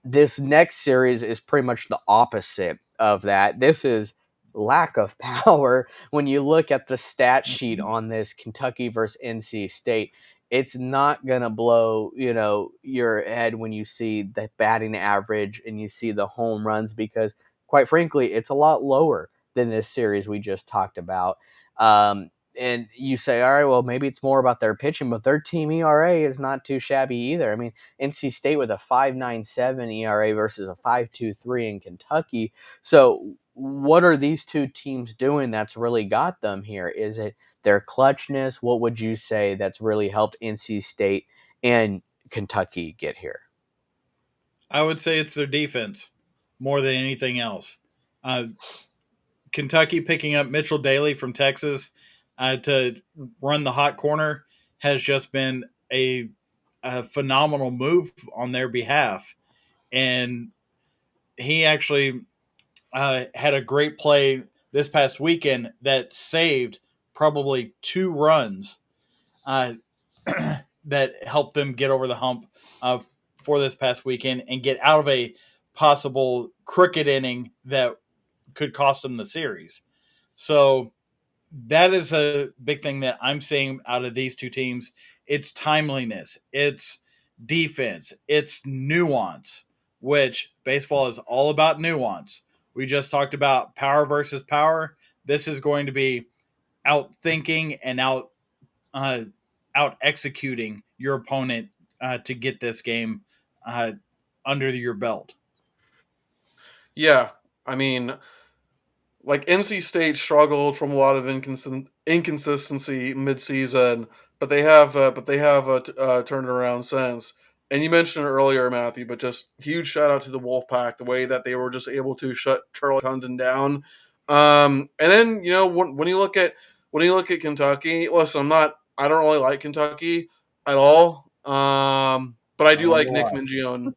this next series is pretty much the opposite of that. This is lack of power. When you look at the stat sheet on this Kentucky versus NC State, it's not going to blow, your head when you see the batting average and you see the home runs, because quite frankly, it's a lot lower than this series we just talked about. And you say, all right, well, maybe it's more about their pitching, but their team ERA is not too shabby either. I mean, NC State with a 5.97 ERA versus a 5.23 in Kentucky. So, what are these two teams doing that's really got them here? Is it their clutchness? What would you say that's really helped NC State and Kentucky get here? I would say it's their defense more than anything else. Uh, Kentucky picking up Mitchell Daly from Texas to run the hot corner has just been a phenomenal move on their behalf. And he actually had a great play this past weekend that saved probably 2 runs uh, that helped them get over the hump for this past weekend and get out of a possible crooked inning that could cost them the series. So that is a big thing that I'm seeing out of these two teams. It's timeliness, it's defense, it's nuance, which baseball is all about nuance. We just talked about power versus power. This is going to be out thinking and uh, out executing your opponent to get this game uh, under your belt. Yeah, I mean, like NC State struggled from a lot of inconsistency midseason, but they have turned it around since. And you mentioned it earlier, Matthew, but just huge shout out to the Wolfpack, the way that they were just able to shut Charlie Condon down. And then when you look at Kentucky, listen, I don't really like Kentucky at all. But I I do wonder like Nick why. Mingione.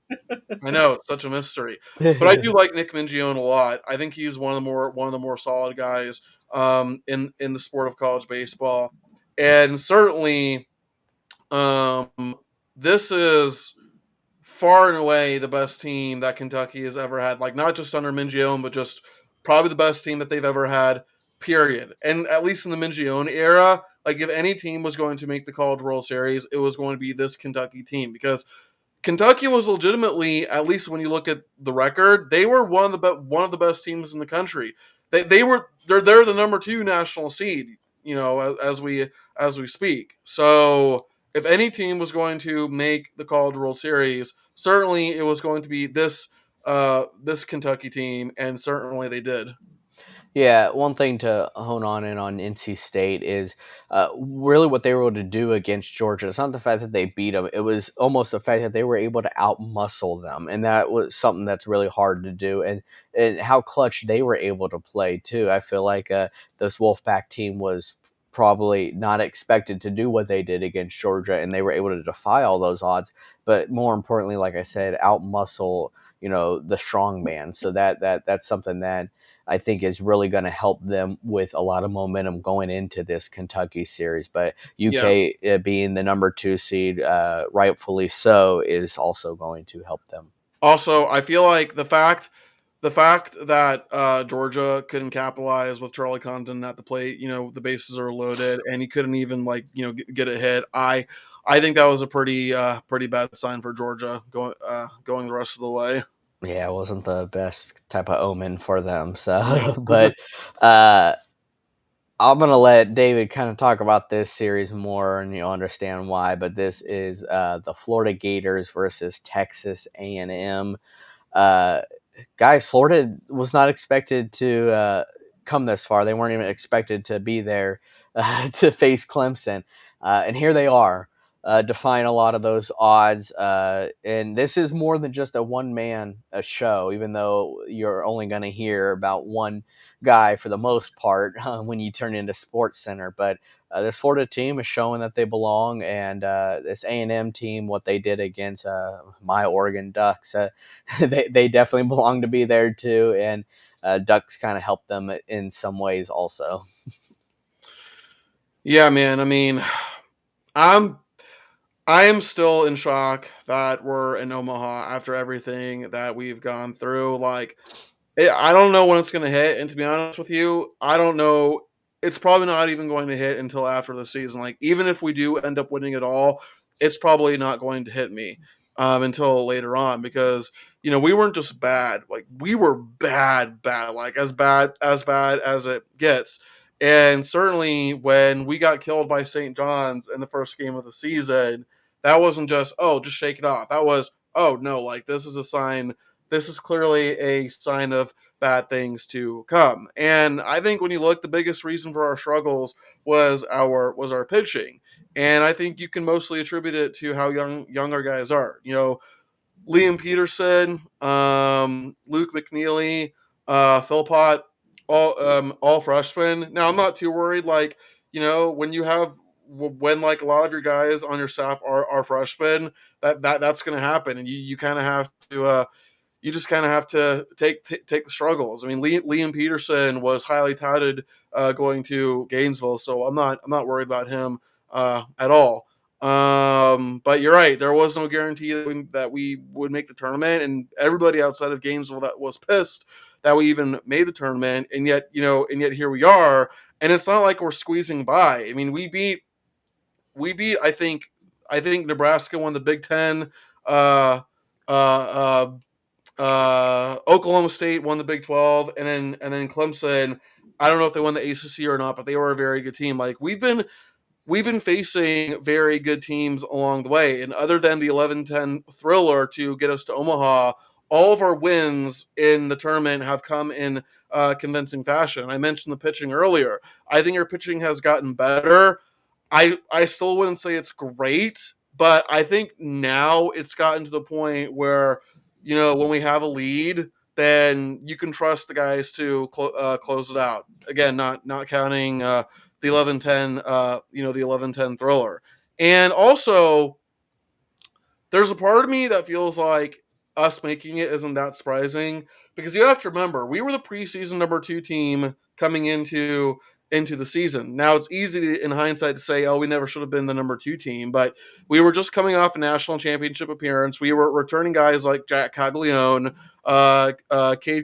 I know it's such a mystery, but I do like Nick Mingione a lot. I think he's one of the more solid guys in the sport of college baseball, and certainly this is far and away the best team that Kentucky has ever had. Like not just under Mingione, but just probably the best team that they've ever had. Period. And at least in the Mingione era, like if any team was going to make the College World Series, it was going to be this Kentucky team because Kentucky was legitimately, at least when you look at the record, they were one of the best teams in the country. They're the number 2 national seed, as we speak. So if any team was going to make the College World Series, certainly it was going to be this Kentucky team, and certainly they did. Yeah, one thing to hone on in on NC State is really what they were able to do against Georgia. It's not the fact that they beat them; it was almost the fact that they were able to outmuscle them, and that was something that's really hard to do. And how clutch they were able to play too. I feel like this Wolfpack team was probably not expected to do what they did against Georgia, and they were able to defy all those odds. But more importantly, like I said, outmuscle the strong man. So that's something that I think is really going to help them with a lot of momentum going into this Kentucky series. But Yeah. UK being the number 2 seed, rightfully so, is also going to help them. Also, I feel like the fact that Georgia couldn't capitalize with Charlie Condon at the plate, the bases are loaded, and he couldn't even get a hit. I think that was a pretty bad sign for Georgia going the rest of the way. Yeah, it wasn't the best type of omen for them. So, No. but uh, I'm gonna let David kind of talk about this series more, and understand why. But this is the Florida Gators versus Texas A&M. Uh, Guys, Florida was not expected to come this far. They weren't even expected to be there to face Clemson. And here they are, defying a lot of those odds. And this is more than just a one man show, even though you're only going to hear about one guy for the most part when you turn into Sports Center. But this Florida team is showing that they belong, and this A&M team, what they did against my Oregon Ducks, they definitely belong to be there too, and Ducks kind of helped them in some ways also. Yeah, man. I mean, I'm I am still in shock that we're in Omaha after everything that we've gone through. Like, I don't know when it's going to hit, and to be honest with you, I don't know. It's probably not even going to hit until after the season. Like, even if we do end up winning it all, it's probably not going to hit me until later on because we weren't just bad. Like, we were bad, bad, like as bad as it gets. And certainly when we got killed by St. John's in the first game of the season, that wasn't just just shake it off. That was no, like this is a sign, this is clearly a sign of bad things to come. And I think when you look, the biggest reason for our struggles was our pitching. And I think you can mostly attribute it to how young our guys are. Liam Peterson, Luke McNeely, Philpott, all freshmen. Now I'm not too worried. Like when you have when like a lot of your guys on your staff are freshmen, that's going to happen, and you kind of have to you just kind of have to take the struggles. I mean, Liam Peterson was highly touted going to Gainesville, so I'm not worried about him at all. But you're right. There was no guarantee that we would make the tournament, and everybody outside of Gainesville that was pissed that we even made the tournament, and yet here we are. And it's not like we're squeezing by. I mean, we beat. I think Nebraska won the Big Ten. Uh, uh, Oklahoma State won the Big 12, and then Clemson. I don't know if they won the ACC or not, but they were a very good team. Like we've been facing very good teams along the way, and other than the 11-10 thriller to get us to Omaha, all of our wins in the tournament have come in convincing fashion. I mentioned the pitching earlier. I think our pitching has gotten better. I still wouldn't say it's great, but I think now it's gotten to the point where when we have a lead, then you can trust the guys to close it out. Again, not counting the 11-10 the 11-10 thriller. And also there's a part of me that feels like us making it isn't that surprising because you have to remember we were the preseason number 2 team coming into the season. Now it's easy in hindsight to say, oh, we never should have been the number 2 team, but we were just coming off a national championship appearance. We were returning guys like Jack Caglione, Cade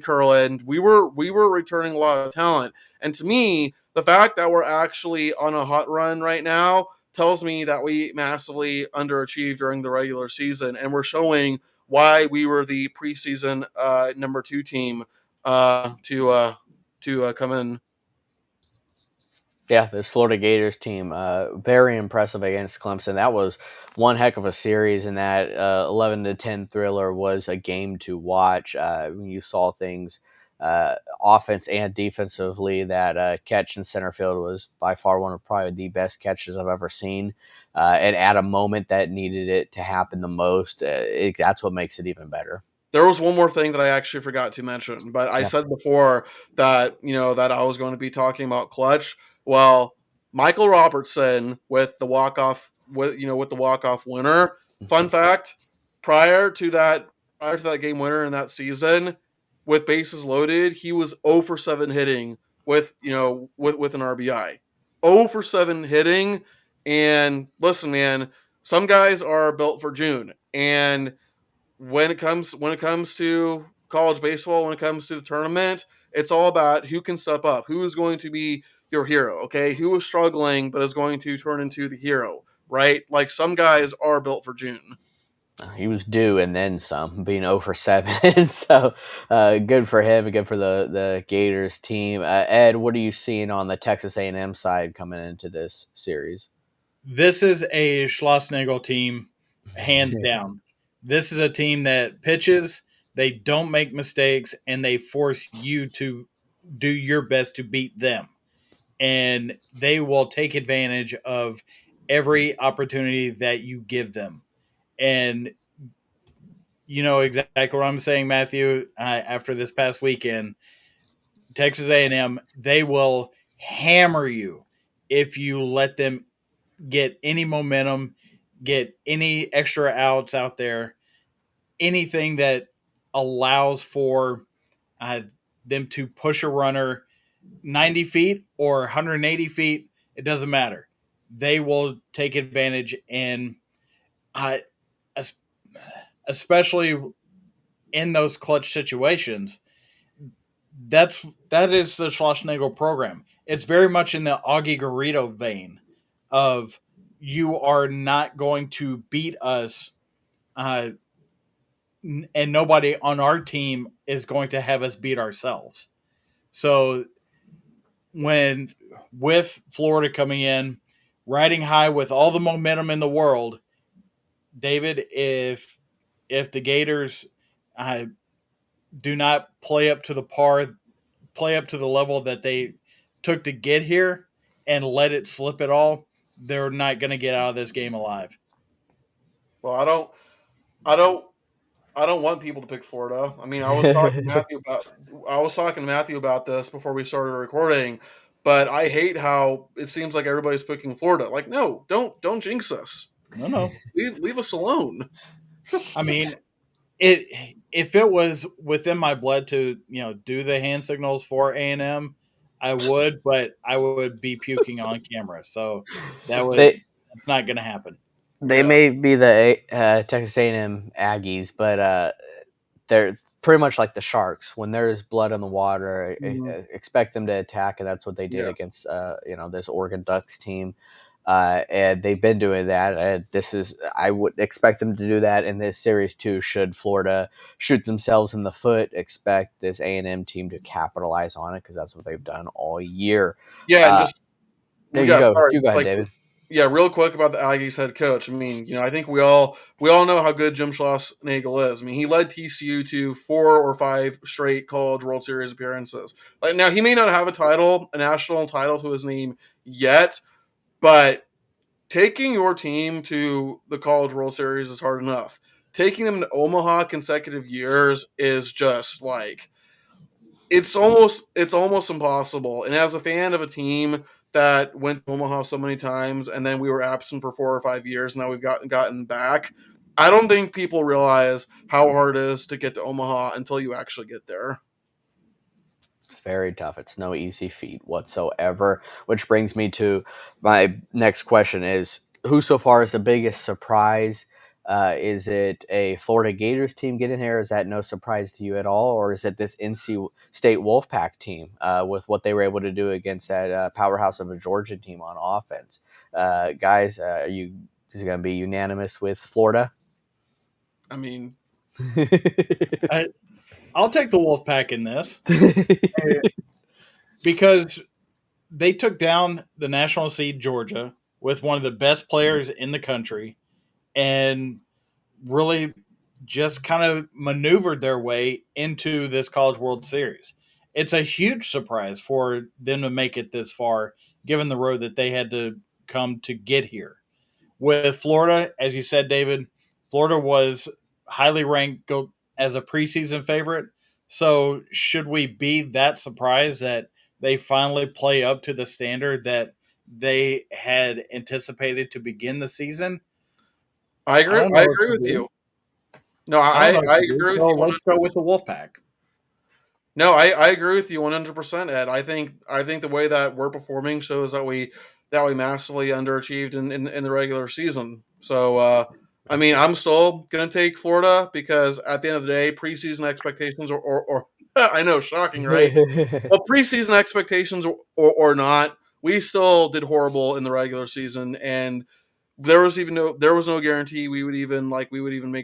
Kurland. We were returning a lot of talent, and to me, the fact that we're actually on a hot run right now tells me that we massively underachieved during the regular season, and we're showing why we were the preseason number 2 team to come in. Yeah, this Florida Gators team, very impressive against Clemson. That was one heck of a series, and that 11-10 thriller was a game to watch. You saw things offense and defensively. That catch in center field was by far one of probably the best catches I've ever seen. And at a moment that needed it to happen the most, that's what makes it even better. There was one more thing that I actually forgot to mention, but I Yeah. said before that that I was going to be talking about clutch. Well, Michael Robertson with the walk off with the walk off winner. Fun fact: prior to that game winner in that season, with bases loaded, he was 0 for 7 hitting with an RBI. 0 for 7 hitting, and listen, man, some guys are built for June, and when it comes to college baseball, when it comes to the tournament, it's all about who can step up, who is going to be your hero, okay? Who is struggling but is going to turn into the hero, right? Like some guys are built for June. He was due and then some, being 0 for 7. So good for him and good for the Gators team. Ed, what are you seeing on the Texas A&M side coming into this series? This is a Schlossnagel team, hands down. This is a team that pitches, they don't make mistakes, and they force you to do your best to beat them. And they will take advantage of every opportunity that you give them. And you know exactly what I'm saying, Matthew. After this past weekend, Texas A&M, they will hammer you if you let them get any momentum, get any extra outs out there, anything that allows for uh, them to push a runner 90 feet or 180 feet. It doesn't matter. They will take advantage, and I, especially in those clutch situations, that is the Schlossnagle program. It's very much in the Augie Garrido vein of you are not going to beat us, uh, and nobody on our team is going to have us beat ourselves. So when with Florida coming in, riding high with all the momentum in the world, David, if the Gators uh, do not play up to the level that they took to get here, and let it slip at all, they're not going to get out of this game alive. Well, I don't, I don't want people to pick Florida. I mean, I was talking to Matthew about this before we started recording, but I hate how it seems like everybody's picking Florida. Like, no, don't jinx us. No, no. Leave us alone. I mean, it if it was within my blood to do the hand signals for A&M, I would, but I would be puking on camera, so they that's not going to happen. they Yeah. may be the Texas A&M Aggies, but they're pretty much like the Sharks. When there's blood in the water, Mhm. expect them to attack, and that's what they did Yeah. against this Oregon Ducks team. And they've been doing that. And I would expect them to do that in this series too. Should Florida shoot themselves in the foot, expect this A&M team to capitalize on it because that's what they've done all year. Yeah, and Uh, just there we you got go. sorry, You go ahead, like David. yeah, real quick about the Aggies head coach. I mean, I think we all know how good Jim Schlossnagle is. I mean, he led TCU to 4 or 5 straight College World Series appearances. Like now, he may not have a national title to his name yet, but taking your team to the College World Series is hard enough. Taking them to Omaha consecutive years is just like it's almost impossible. And as a fan of a team that went to Omaha so many times and then we were absent for 4 or 5 years, now we've gotten back. I don't think people realize how hard it is to get to Omaha until you actually get there. Very tough. It's no easy feat whatsoever. Which brings me to my next question: Is who so far is the biggest surprise? Is it a Florida Gators team getting here? Is that no surprise to you at all, or is it this NC State Wolfpack team with what they were able to do against that powerhouse of a Georgia team on offense? Guys, are you is it going to be unanimous with Florida? I mean, I'll take the Wolfpack in this because they took down the national seed Georgia with one of the best players in the country and really just kind of maneuvered their way into this College World Series. It's a huge surprise for them to make it this far, given the road that they had to come to get here. With Florida, as you said, David, Florida was highly ranked as a preseason favorite. So, should we be that surprised that they finally play up to the standard that they had anticipated to begin the season? I I agree. don't I know what agree to with do. you. No, I don't I know what I to do. agree with So you let's go 100%. with the Wolfpack. No, I agree with you 100%, Ed. I think the way that we're performing shows that we massively underachieved in the regular season. So I mean, I'm still gonna take Florida because at the end of the day, preseason expectations or I know, shocking, right? Well, preseason expectations or not, we still did horrible in the regular season, and there was no guarantee we would even make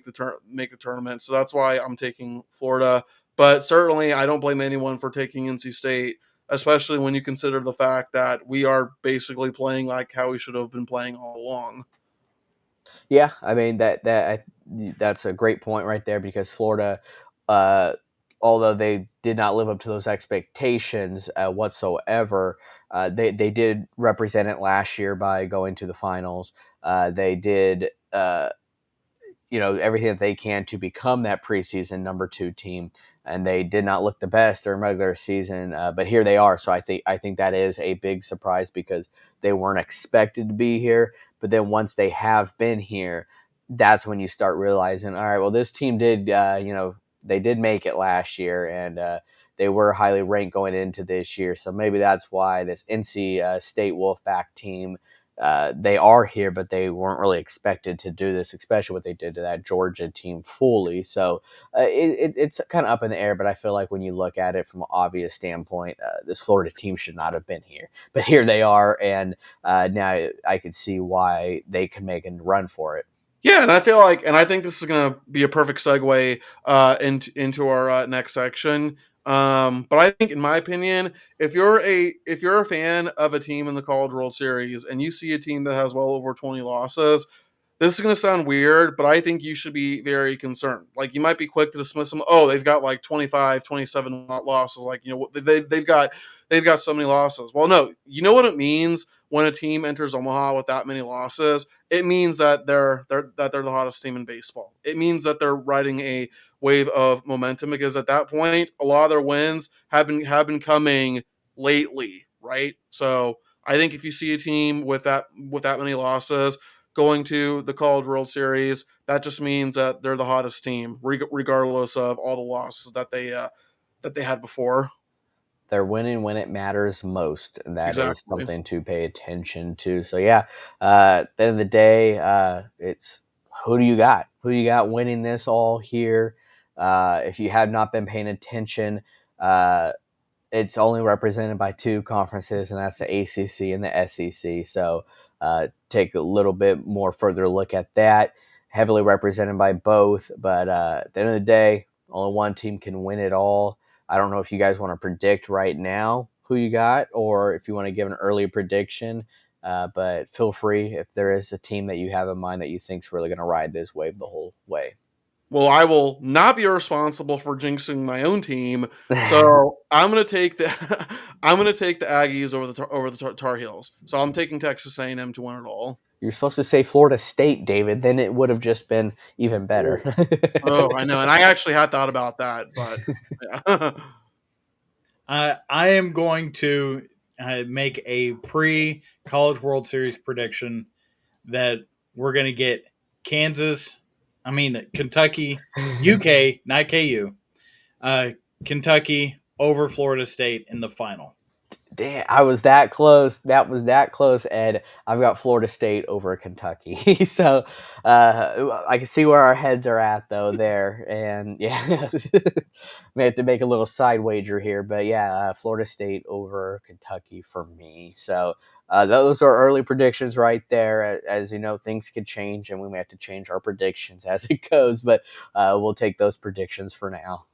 the tournament. So that's why I'm taking Florida. But certainly, I don't blame anyone for taking NC State, especially when you consider the fact that we are basically playing like how we should have been playing all along. Yeah, I mean that's a great point right there because Florida, uh, although they did not live up to those expectations whatsoever, they did represent it last year by going to the finals. They did. Everything that they can to become that preseason number two team. And they did not look the best during regular season, but here they are. So I think that is a big surprise because they weren't expected to be here. But then once they have been here, that's when you start realizing, all right, well, this team did, they did make it last year, and they were highly ranked going into this year. So maybe that's why this NC State Wolfpack team they are here, but they weren't really expected to do this, especially what they did to that Georgia team fully. So it's kind of up in the air, but I feel like when you look at it from an obvious standpoint, this Florida team should not have been here. But here they are, and now I could see why they can make a run for it. Yeah, and I feel like, and I think this is going to be a perfect segue into our next section. But I think, in my opinion, if you're a fan of a team in the College World Series and you see a team that has well over 20 losses, this is going to sound weird, but I think you should be very concerned. Like, you might be quick to dismiss them. Oh, they've got like 25, 27 losses. Like, they've got so many losses. Well, no, you know what it means when a team enters Omaha with that many losses? It means that they're the hottest team in baseball. It means that they're riding a wave of momentum, because at that point, a lot of their wins have been coming lately, right? So I think if you see a team with that many losses going to the College World Series, that just means that they're the hottest team, regardless of all the losses that they had before. They're winning when it matters most, and that is Exactly. something to pay attention to. So yeah, at the end of the day, it's who do you got? Who you got winning this all here? If you have not been paying attention, it's only represented by two conferences, and that's the ACC and the SEC. So take a little bit more further look at that. Heavily represented by both, but at the end of the day, only one team can win it all. I don't know if you guys want to predict right now who you got, or if you want to give an early prediction. But feel free if there is a team that you have in mind that you think is really going to ride this wave the whole way. Well, I will not be responsible for jinxing my own team, so I'm going to take the I'm going to take the Aggies over the Tar Heels. So I'm taking Texas A&M to win it all. You're supposed to say Florida State, David. Then it would have just been even better. Oh, I know, and I actually had thought about that, but yeah. I am going to make a pre-College World Series prediction that we're going to get Kentucky, UK, not KU, Kentucky over Florida State in the final. Damn, I was that close. That was that close, Ed. I've got Florida State over Kentucky. So I can see where our heads are at, though, there. And yeah, may have to make a little side wager here. But yeah, Florida State over Kentucky for me. So those are early predictions right there. As you know, things could change, and we may have to change our predictions as it goes. But we'll take those predictions for now.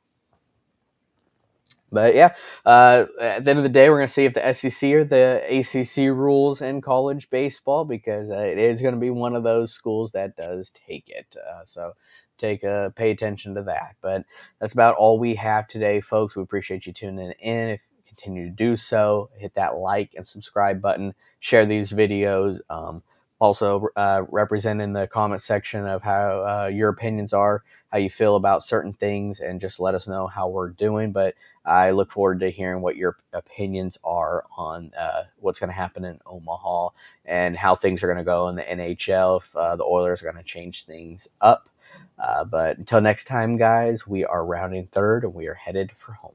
But yeah, at the end of the day, we're going to see if the SEC or the ACC rules in college baseball, because it is going to be one of those schools that does take it. So pay attention to that. But that's about all we have today, folks. We appreciate you tuning in. If you continue to do so, hit that like and subscribe button. Share these videos. Also, represent in the comment section of how your opinions are, how you feel about certain things, and just let us know how we're doing. But I look forward to hearing what your opinions are on what's going to happen in Omaha and how things are going to go in the NHL, if the Oilers are going to change things up. But until next time, guys, we are rounding third and we are headed for home.